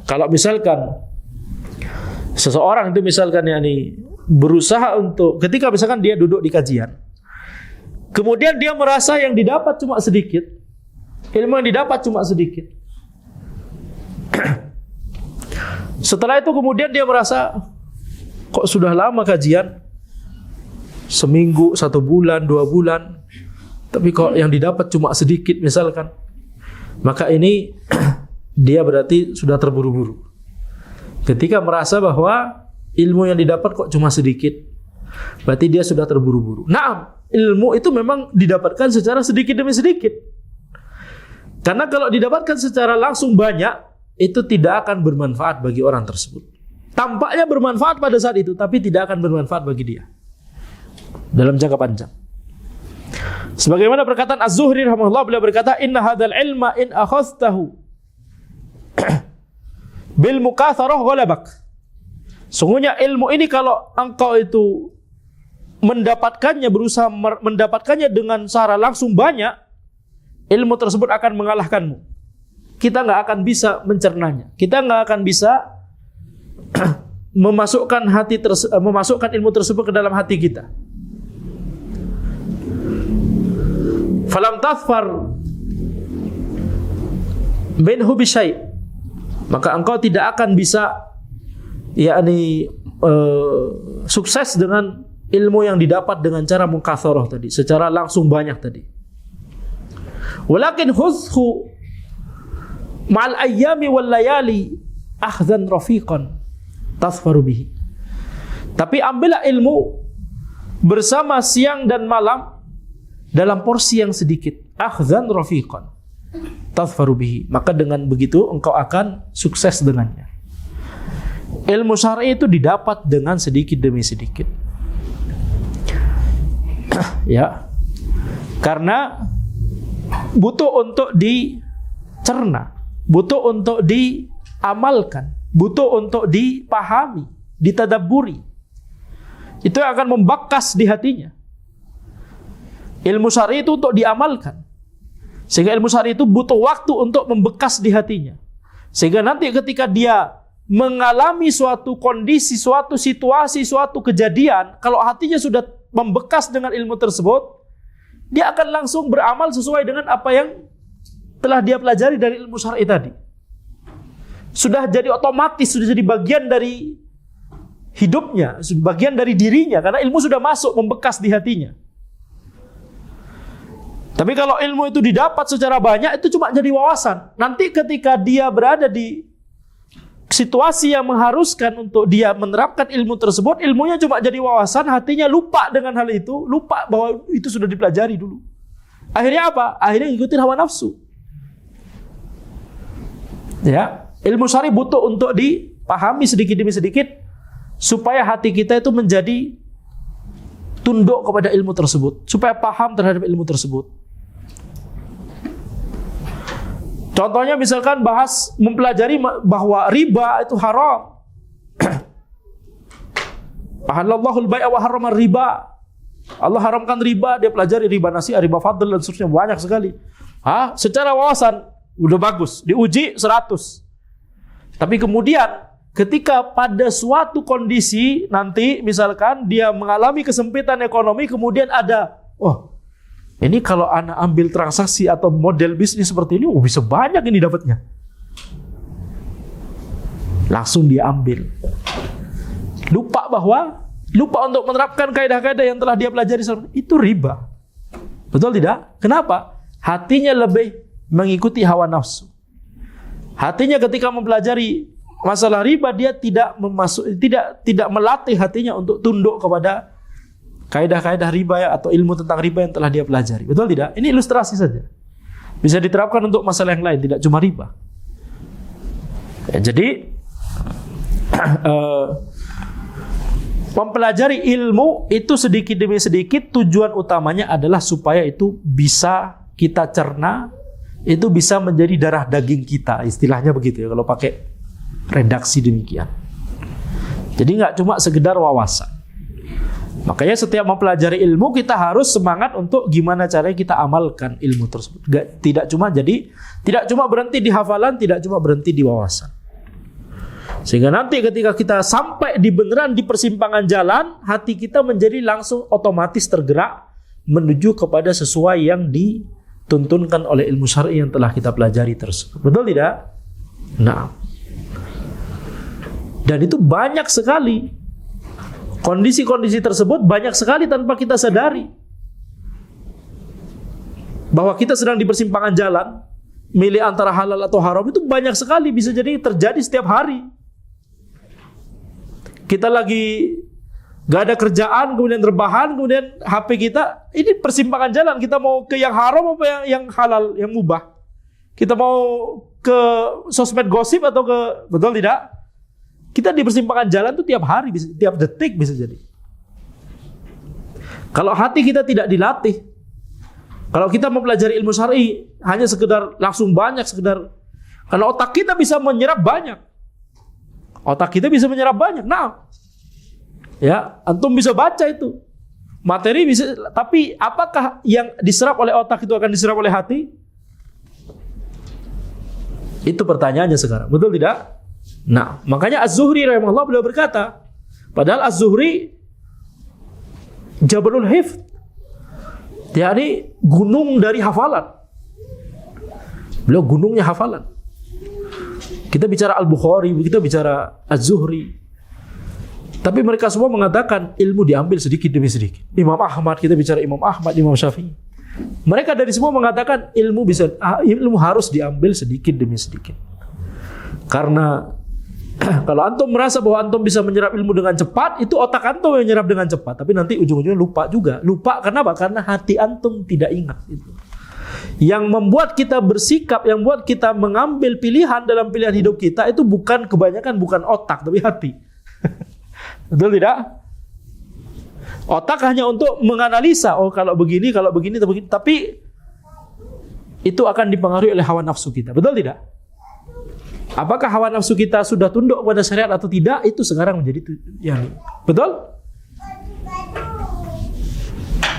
kalau misalkan seseorang itu misalkan yakni berusaha untuk ketika misalkan dia duduk di kajian, kemudian dia merasa yang didapat cuma sedikit, ilmu yang didapat cuma sedikit. Setelah itu kemudian dia merasa kok sudah lama kajian, seminggu, 1 bulan, 2 bulan, tapi kok yang didapat cuma sedikit misalkan, maka ini dia berarti sudah terburu-buru. Ketika merasa bahwa ilmu yang didapat kok cuma sedikit, berarti dia sudah terburu-buru. Nah, ilmu itu memang didapatkan secara sedikit demi sedikit. Karena kalau didapatkan secara langsung banyak, itu tidak akan bermanfaat bagi orang tersebut. Tampaknya bermanfaat pada saat itu, tapi tidak akan bermanfaat bagi dia dalam jangka panjang. Sebagaimana perkataan Az-Zuhri rahimahullah, beliau berkata, "Inna hadzal ilma in akhadhtahu bil mukatsarah ghalabak." Sungguhnya ilmu ini kalau engkau itu mendapatkannya, berusaha mendapatkannya dengan cara langsung banyak, ilmu tersebut akan mengalahkanmu. Kita nggak akan bisa mencernanya. Kita nggak akan bisa memasukkan ilmu tersebut ke dalam hati kita. Falam tazfar minhu bisyai', maka engkau tidak akan bisa sukses dengan ilmu yang didapat dengan cara mukatsarah tadi, secara langsung banyak tadi. Walakin khudhu ma'al ayyami wal layali akhdhan rafiqan tasfaru bihi. Tapi ambillah ilmu bersama siang dan malam dalam porsi yang sedikit, akhdhan rafiqan tasfaru bihi. Maka dengan begitu engkau akan sukses dengannya. Ilmu syar'i itu didapat dengan sedikit demi sedikit. Ya. Karena butuh untuk dicerna, butuh untuk diamalkan, butuh untuk dipahami, ditadabburi. Itu yang akan membekas di hatinya. Ilmu syar'i itu untuk diamalkan. Sehingga ilmu syar'i itu butuh waktu untuk membekas di hatinya. Sehingga nanti ketika dia mengalami suatu kondisi, suatu situasi, suatu kejadian, kalau hatinya sudah membekas dengan ilmu tersebut, dia akan langsung beramal sesuai dengan apa yang telah dia pelajari dari ilmu syar'i tadi. Sudah jadi otomatis, sudah jadi bagian dari hidupnya, bagian dari dirinya, karena ilmu sudah masuk, membekas di hatinya. Tapi kalau ilmu itu didapat secara banyak, itu cuma jadi wawasan. Nanti ketika dia berada di situasi yang mengharuskan untuk dia menerapkan ilmu tersebut, ilmunya cuma jadi wawasan, hatinya lupa dengan hal itu, lupa bahwa itu sudah dipelajari dulu. Akhirnya apa? Akhirnya ngikutin hawa nafsu. Ya, ilmu syar'i butuh untuk dipahami sedikit demi sedikit supaya hati kita itu menjadi tunduk kepada ilmu tersebut, supaya paham terhadap ilmu tersebut. Contohnya misalkan mempelajari bahwa riba itu haram. Ahallallahul bai'a wa harrama riba. Allah haramkan riba, dia pelajari riba nasi'ah, riba fadl dan seterusnya, banyak sekali. Secara wawasan udah bagus, diuji 100. Tapi kemudian ketika pada suatu kondisi nanti misalkan dia mengalami kesempitan ekonomi, kemudian ada, ini kalau anak ambil transaksi atau model bisnis seperti ini, bisa banyak ini dapatnya. Langsung dia ambil. Lupa untuk menerapkan kaidah-kaidah yang telah dia pelajari. Itu riba. Betul tidak? Kenapa? Hatinya lebih mengikuti hawa nafsu. Hatinya ketika mempelajari masalah riba, dia tidak melatih hatinya untuk tunduk kepada kaidah-kaidah riba atau ilmu tentang riba yang telah dia pelajari. Betul tidak? Ini ilustrasi saja. Bisa diterapkan untuk masalah yang lain, tidak cuma riba. Jadi mempelajari ilmu itu sedikit demi sedikit, tujuan utamanya adalah supaya itu bisa kita cerna, itu bisa menjadi darah daging kita, istilahnya begitu ya kalau pakai redaksi demikian. Jadi nggak cuma sekedar wawasan. Makanya setiap mempelajari ilmu kita harus semangat untuk gimana caranya kita amalkan ilmu tersebut. Tidak cuma berhenti di hafalan, tidak cuma berhenti di wawasan. Sehingga nanti ketika kita sampai beneran di persimpangan jalan, hati kita menjadi langsung otomatis tergerak menuju kepada sesuai yang dituntunkan oleh ilmu syar'i yang telah kita pelajari tersebut. Betul tidak? Nah. Dan itu banyak sekali. Kondisi-kondisi tersebut banyak sekali tanpa kita sadari. Bahwa kita sedang di persimpangan jalan, milih antara halal atau haram, itu banyak sekali, bisa jadi terjadi setiap hari. Kita lagi gak ada kerjaan, kemudian rebahan, kemudian HP kita, ini persimpangan jalan, kita mau ke yang haram apa yang halal, yang mubah. Kita mau ke sosmed gosip atau ke, betul tidak? Kita di persimpangan jalan tuh tiap hari, tiap detik bisa jadi. Kalau hati kita tidak dilatih, kalau kita mempelajari ilmu syar'i hanya sekedar langsung banyak, karena otak kita bisa menyerap banyak. Nah, ya, antum bisa baca itu materi bisa, tapi apakah yang diserap oleh otak itu akan diserap oleh hati? Itu pertanyaannya sekarang, betul tidak? Nah, makanya Az-Zuhri rahimahullah beliau berkata, padahal Az-Zuhri Jabalul Hifdz, yakni gunung dari hafalan. Beliau gunungnya hafalan. Kita bicara Al-Bukhari, kita bicara Az-Zuhri. Tapi mereka semua mengatakan ilmu diambil sedikit demi sedikit. Imam Ahmad, kita bicara Imam Ahmad, Imam Syafi'i. Mereka dari semua mengatakan ilmu harus diambil sedikit demi sedikit. Karena kalau antum merasa bahwa antum bisa menyerap ilmu dengan cepat, itu otak antum yang menyerap dengan cepat. Tapi nanti ujung-ujungnya lupa juga. Lupa kenapa? Karena hati antum tidak ingat itu. Yang membuat kita bersikap, yang membuat kita mengambil pilihan dalam pilihan hidup kita, itu kebanyakan bukan otak, tapi hati. Betul tidak? Otak hanya untuk menganalisa, kalau begini, tapi itu akan dipengaruhi oleh hawa nafsu kita. Betul tidak? Apakah hawa nafsu kita sudah tunduk kepada syariat atau tidak? Itu sekarang menjadi yang betul.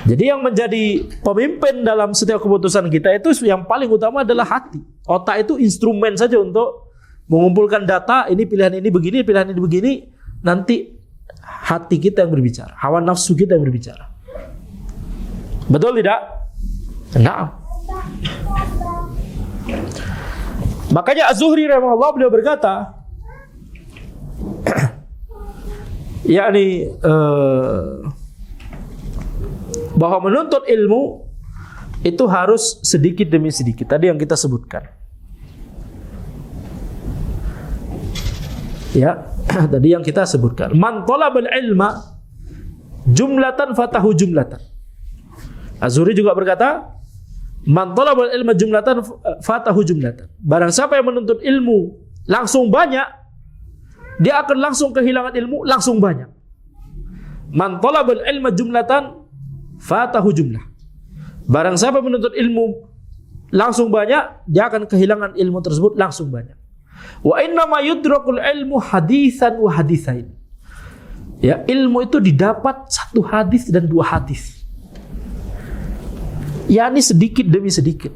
Jadi yang menjadi pemimpin dalam setiap keputusan kita itu yang paling utama adalah hati. Otak itu instrumen saja untuk mengumpulkan data, ini pilihan ini begini, pilihan ini begini. Nanti hati kita yang berbicara, hawa nafsu kita yang berbicara. Betul tidak? Nah. Makanya Az-Zuhri rahimahullah beliau berkata, yakni bahwa menuntut ilmu itu harus sedikit demi sedikit. Tadi yang kita sebutkan. Ya, tadi yang kita sebutkan. Man talabal ilma jumlatan fatahu jumlatan. Az-Zuhri juga berkata, Man talabal ilma jumlatan fatahu jumlatan. Barang siapa yang menuntut ilmu langsung banyak, dia akan langsung kehilangan ilmu langsung banyak. Man talabal ilma jumlatan fatahu jumlah. Barang siapa menuntut ilmu langsung banyak, dia akan kehilangan ilmu tersebut langsung banyak. Wa inna ma yudrakul ilmu haditsan wa haditsain. Ya, ilmu itu didapat satu hadis dan dua hadis. yakni sedikit demi sedikit.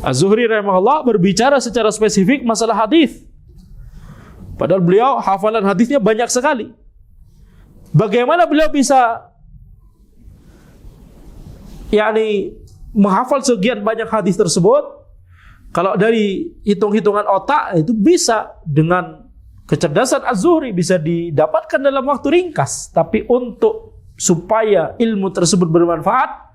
Az-Zuhri rahimahullah berbicara secara spesifik masalah hadis. Padahal beliau hafalan hadisnya banyak sekali. Bagaimana beliau bisa yakni menghafal sekian banyak hadis tersebut? Kalau dari hitung-hitungan otak itu bisa dengan kecerdasan Az-Zuhri bisa didapatkan dalam waktu ringkas. Tapi untuk supaya ilmu tersebut bermanfaat,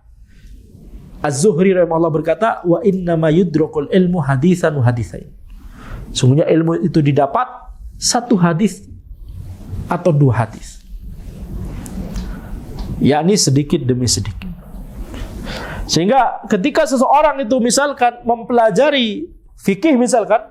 Az-Zuhri rahimahullah berkata, wa inna ma yudrakul ilmu hadisan wa hadisain. Sungguhnya ilmu itu didapat satu hadis atau dua hadis, yakni sedikit demi sedikit. Sehingga ketika seseorang itu misalkan mempelajari fikih misalkan,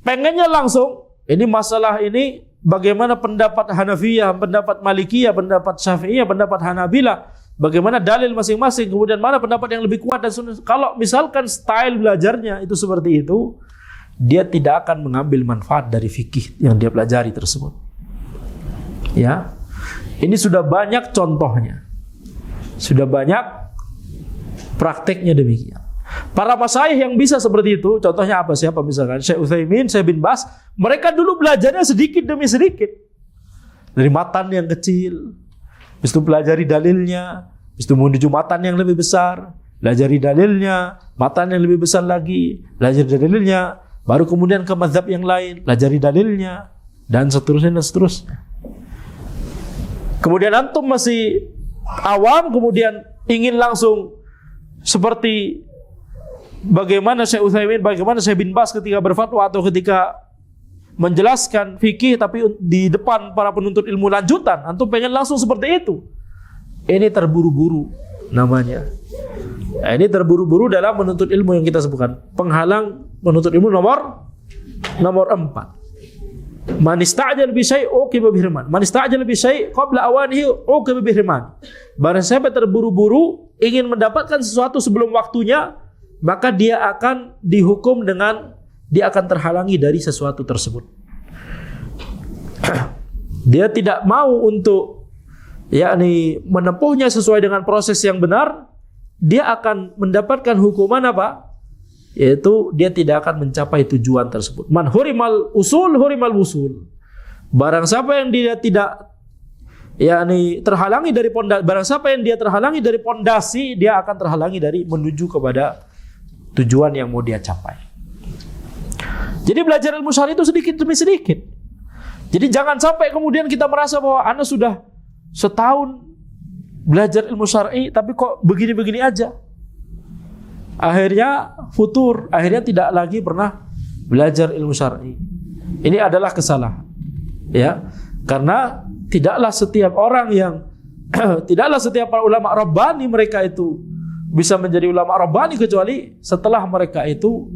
pengennya langsung, ini masalah ini bagaimana pendapat Hanafiyah, pendapat Malikiyah, pendapat Syafi'iyah, pendapat Hanabilah, bagaimana dalil masing-masing, kemudian mana pendapat yang lebih kuat dan sunnah. Kalau misalkan style belajarnya itu seperti itu, dia tidak akan mengambil manfaat dari fikih yang dia pelajari tersebut. Ya, ini sudah banyak contohnya, sudah banyak prakteknya demikian. Para masyayikh yang bisa seperti itu, contohnya apa? Siapa misalkan? Syekh Utsaimin, Syekh bin Bas, mereka dulu belajarnya sedikit demi sedikit. Dari matan yang kecil, habis itu pelajari dalilnya, habis itu menuju matan yang lebih besar, pelajari dalilnya, matan yang lebih besar lagi, pelajari dalilnya, baru kemudian ke mazhab yang lain, pelajari dalilnya, dan seterusnya dan seterusnya. Kemudian antum masih awam, kemudian ingin langsung seperti bagaimana Syekh Utsaimin, bagaimana Syekh bin Bas ketika berfatwa atau ketika menjelaskan fikih tapi di depan para penuntut ilmu lanjutan, antum pengen langsung seperti itu. Ini terburu-buru namanya. Ini terburu-buru dalam menuntut ilmu yang kita sebutkan. Penghalang menuntut ilmu nomor 4. Man ista'jal bi syai' uqiba bihirman. Man ista'jal bi syai' qabla awanihi uqiba bihirman. Barang siapa terburu-buru ingin mendapatkan sesuatu sebelum waktunya, maka dia akan dihukum dengan dia akan terhalangi dari sesuatu tersebut. Dia tidak mau untuk yakni menempuhnya sesuai dengan proses yang benar, dia akan mendapatkan hukuman apa? Yaitu dia tidak akan mencapai tujuan tersebut. Man hurimal usul hurimal wusul. Barang siapa yang dia tidak yakni terhalangi dari pondasi, barang siapa yang dia terhalangi dari pondasi, dia akan terhalangi dari menuju kepada tujuan yang mau dia capai. Jadi belajar ilmu syar'i itu sedikit demi sedikit. Jadi jangan sampai kemudian kita merasa bahwa Anda sudah setahun belajar ilmu syar'i tapi kok begini-begini aja. Akhirnya futur, akhirnya tidak lagi pernah belajar ilmu syar'i. Ini adalah kesalahan. Ya, karena tidaklah setiap orang yang tidaklah setiap para ulama rabbani mereka itu bisa menjadi ulama rabbani kecuali setelah mereka itu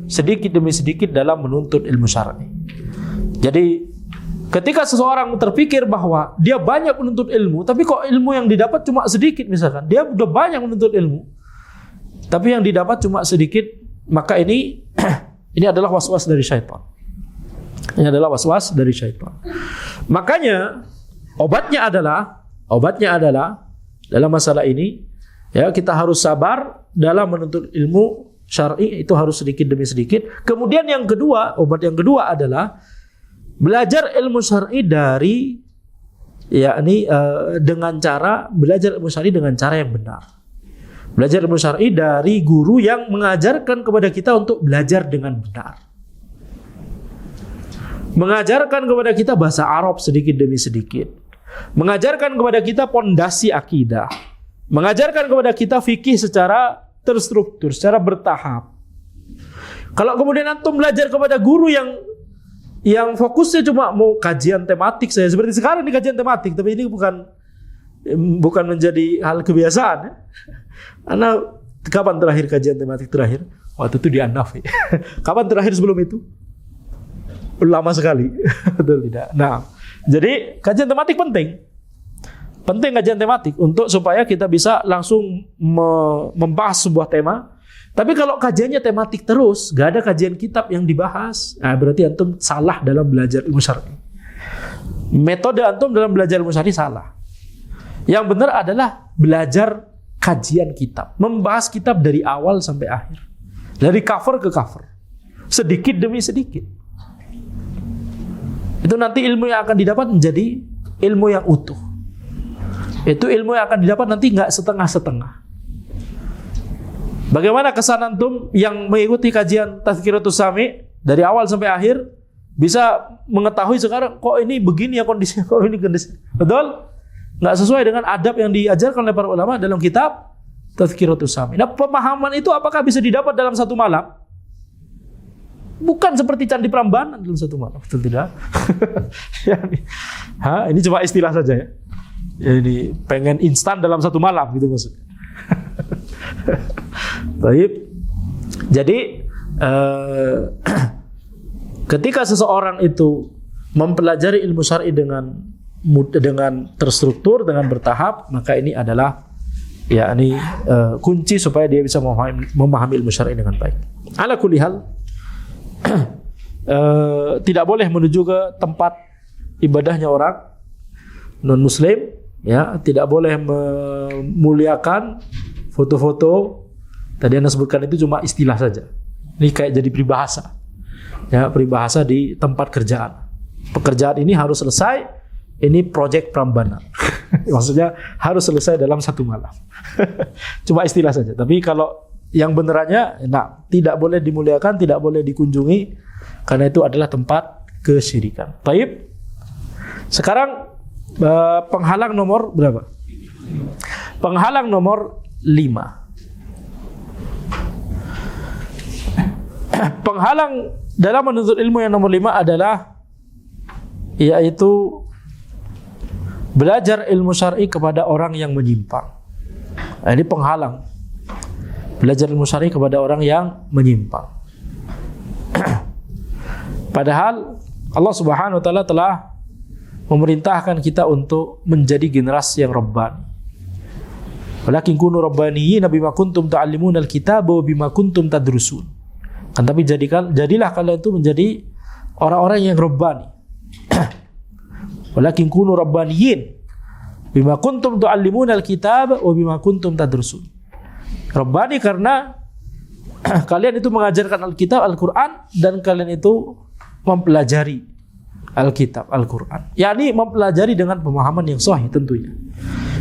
sedikit demi sedikit dalam menuntut ilmu syar'i. Jadi ketika seseorang terpikir bahwa dia banyak menuntut ilmu tapi kok ilmu yang didapat cuma sedikit, misalkan dia udah banyak menuntut ilmu tapi yang didapat cuma sedikit, maka ini adalah was-was dari syaitan. Ini adalah was-was dari syaitan. Makanya obatnya adalah dalam masalah ini, ya, kita harus sabar dalam menuntut ilmu syar'i, itu harus sedikit demi sedikit. Kemudian yang kedua, obat yang kedua adalah belajar ilmu syar'i dari yakni dengan cara belajar ilmu syar'i dengan cara yang benar. Belajar ilmu syar'i dari guru yang mengajarkan kepada kita untuk belajar dengan benar. Mengajarkan kepada kita bahasa Arab sedikit demi sedikit. Mengajarkan kepada kita pondasi akidah. Mengajarkan kepada kita fikih secara terstruktur, secara bertahap. Kalau kemudian antum belajar kepada guru yang fokusnya cuma mau kajian tematik saja, seperti sekarang ini kajian tematik, tapi ini bukan menjadi hal kebiasaan, ya. Karena Kapan terakhir kajian tematik terakhir? Waktu itu di An-Nafi. Kapan terakhir sebelum itu? Lama sekali. Betul tidak? Nah, jadi kajian tematik penting. Penting kajian tematik untuk supaya kita bisa langsung membahas sebuah tema. Tapi kalau kajiannya tematik terus, gak ada kajian kitab yang dibahas, nah berarti antum salah dalam belajar ilmu syar'i. Metode antum dalam belajar ilmu syar'i salah. Yang benar adalah belajar kajian kitab, membahas kitab dari awal sampai akhir, dari cover ke cover, sedikit demi sedikit. Itu nanti ilmu yang akan didapat menjadi ilmu yang utuh. Itu ilmu yang akan didapat nanti nggak setengah-setengah. Bagaimana kesan antum yang mengikuti kajian Tazkiratus Sami dari awal sampai akhir bisa mengetahui sekarang kok ini begini ya kondisinya, kok ini kondisi. Betul? Nggak sesuai dengan adab yang diajarkan oleh para ulama dalam kitab Tazkiratus Sami. Nah, pemahaman itu apakah bisa didapat dalam satu malam? Bukan seperti Candi Prambanan dalam satu malam, betul tidak? Ini cuma istilah saja ya. Ini pengen instan dalam satu malam gitu maksudnya. Baik. Jadi ketika seseorang itu mempelajari ilmu syar'i dengan terstruktur, dengan bertahap, maka ini adalah kunci supaya dia bisa memahami ilmu syar'i dengan baik. Ala kulli hal, tidak boleh menuju ke tempat ibadahnya orang non muslim, ya, tidak boleh memuliakan foto-foto. Tadi Anda sebutkan itu cuma istilah saja. Ini kayak jadi peribahasa. Ya, peribahasa di tempat kerjaan. Pekerjaan ini harus selesai, ini proyek Prambanan. Maksudnya harus selesai dalam satu malam. Cuma istilah saja. Tapi kalau yang benerannya, tidak boleh dimuliakan, tidak boleh dikunjungi, karena itu adalah tempat kesyirikan. Baik. Sekarang penghalang nomor berapa? Penghalang nomor 5. Penghalang dalam menuntut ilmu yang nomor 5 adalah yaitu belajar ilmu syar'i kepada orang yang menyimpang. Nah, ini penghalang. Belajar ilmu syar'i kepada orang yang menyimpang. Padahal Allah Subhanahu wa taala telah memerintahkan kita untuk menjadi generasi yang rabbani. Walakin kunu rabbaniyina bima kuntum ta'allimuna al-kitaba wa bima kuntum tadrusun. Kan tapi jadilah kalian itu menjadi orang-orang yang rabbani. Walakin kunu rabbaniyin bima kuntum tu'allimuna al-kitaba wa bima kuntum tadrusun. Rabbani karena kalian itu mengajarkan Alkitab, Al-Qur'an, dan kalian itu mempelajari Alkitab, Al-Qur'an. yakni mempelajari dengan pemahaman yang sahih tentunya.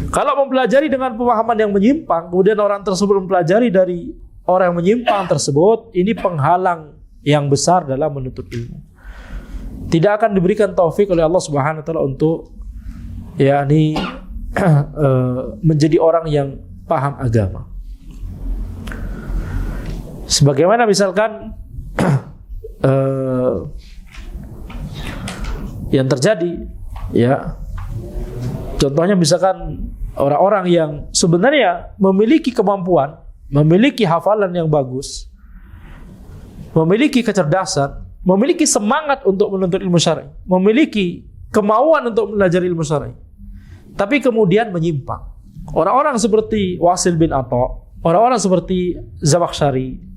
Kalau mempelajari dengan pemahaman yang menyimpang, kemudian orang tersebut mempelajari dari orang yang menyimpang tersebut, ini penghalang yang besar dalam menuntut ilmu. Tidak akan diberikan taufik oleh Allah Subhanahu wa taala untuk menjadi orang yang paham agama. Sebagaimana misalkan yang terjadi, ya, contohnya misalkan orang-orang yang sebenarnya memiliki kemampuan, memiliki hafalan yang bagus, memiliki kecerdasan, memiliki semangat untuk menuntut ilmu syar'i, memiliki kemauan untuk belajar ilmu syar'i, tapi kemudian menyimpang. Orang-orang seperti Wasil bin Atha, orang-orang seperti Zamakhsyari,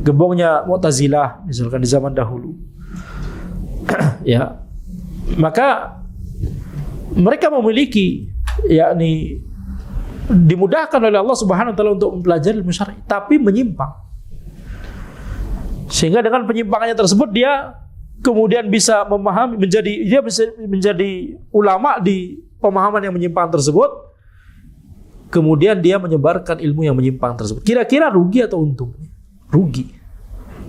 gembongnya Mu'tazilah misalkan di zaman dahulu, ya, maka mereka memiliki, yakni dimudahkan oleh Allah Subhanahu wa taala untuk mempelajari ilmu syar'i, tapi menyimpang. Sehingga dengan penyimpangannya tersebut dia kemudian bisa memahami, dia bisa menjadi ulama di pemahaman yang menyimpang tersebut. Kemudian dia menyebarkan ilmu yang menyimpang tersebut. Kira-kira rugi atau untung? Rugi.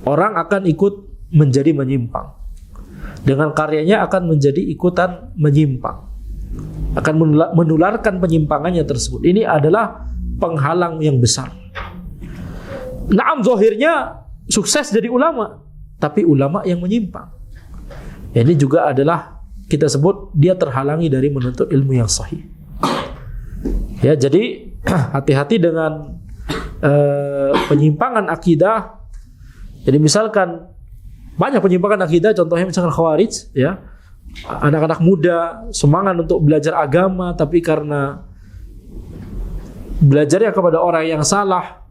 Orang akan ikut menjadi menyimpang. Dengan karyanya akan menjadi ikutan menyimpang, akan menularkan penyimpangannya tersebut. Ini adalah penghalang yang besar. Naam, zahirnya sukses jadi ulama, tapi ulama yang menyimpang. Ini juga adalah kita sebut dia terhalangi dari menuntut ilmu yang sahih. Ya, jadi hati-hati dengan penyimpangan akidah. Jadi misalkan banyak penyimpangan akidah, contohnya misalkan Khawarij, ya. Anak-anak muda semangat untuk belajar agama, tapi karena belajarnya kepada orang yang salah,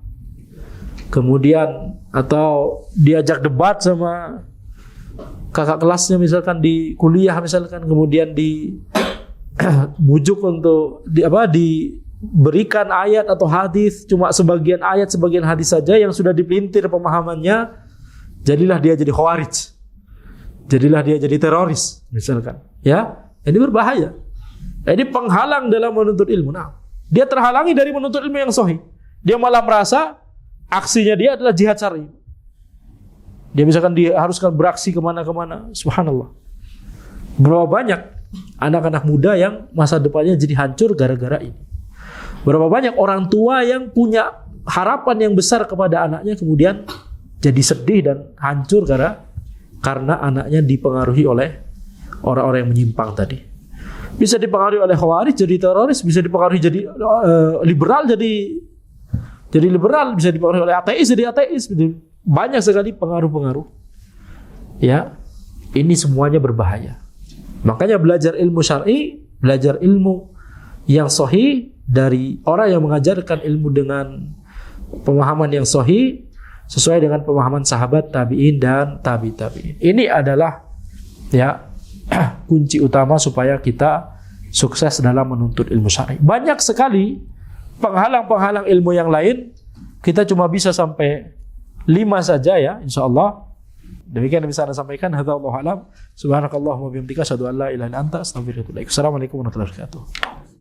kemudian atau diajak debat sama kakak kelasnya misalkan di kuliah misalkan, kemudian dibujuk untuk diberikan ayat atau hadis, cuma sebagian ayat sebagian hadis saja yang sudah dipelintir pemahamannya, jadilah dia jadi khawarij, jadilah dia jadi teroris misalkan, ya. Ini berbahaya, ini penghalang dalam menuntut ilmu. Nah, dia terhalangi dari menuntut ilmu yang sahih, dia malah merasa aksinya dia adalah jihad syar'i. Dia misalkan diharuskan beraksi kemana-kemana. Subhanallah. Berapa banyak anak-anak muda yang masa depannya jadi hancur gara-gara ini. Berapa banyak orang tua yang punya harapan yang besar kepada anaknya, kemudian jadi sedih dan hancur karena anaknya dipengaruhi oleh orang-orang yang menyimpang tadi. Bisa dipengaruhi oleh khawarij jadi teroris, bisa dipengaruhi jadi liberal jadi liberal, bisa dipengaruhi oleh ateis jadi ateis. Banyak sekali pengaruh-pengaruh. Ya, ini semuanya berbahaya. Makanya belajar ilmu syar'i, belajar ilmu yang sahih dari orang yang mengajarkan ilmu dengan pemahaman yang sahih sesuai dengan pemahaman sahabat, tabi'in dan tabi'in. Ini adalah ya kunci utama supaya kita sukses dalam menuntut ilmu syar'i. Banyak sekali penghalang-penghalang ilmu yang lain, kita cuma bisa sampai 5 saja ya, insyaallah. Demikian yang bisa Anda sampaikan. Hadza wallahu a'lam. Subhanakallahumma wa bihamdika asyhadu an la ilaha illa anta astaghfiruka wa atubu ilaik. Assalamualaikum warahmatullahi wabarakatuh.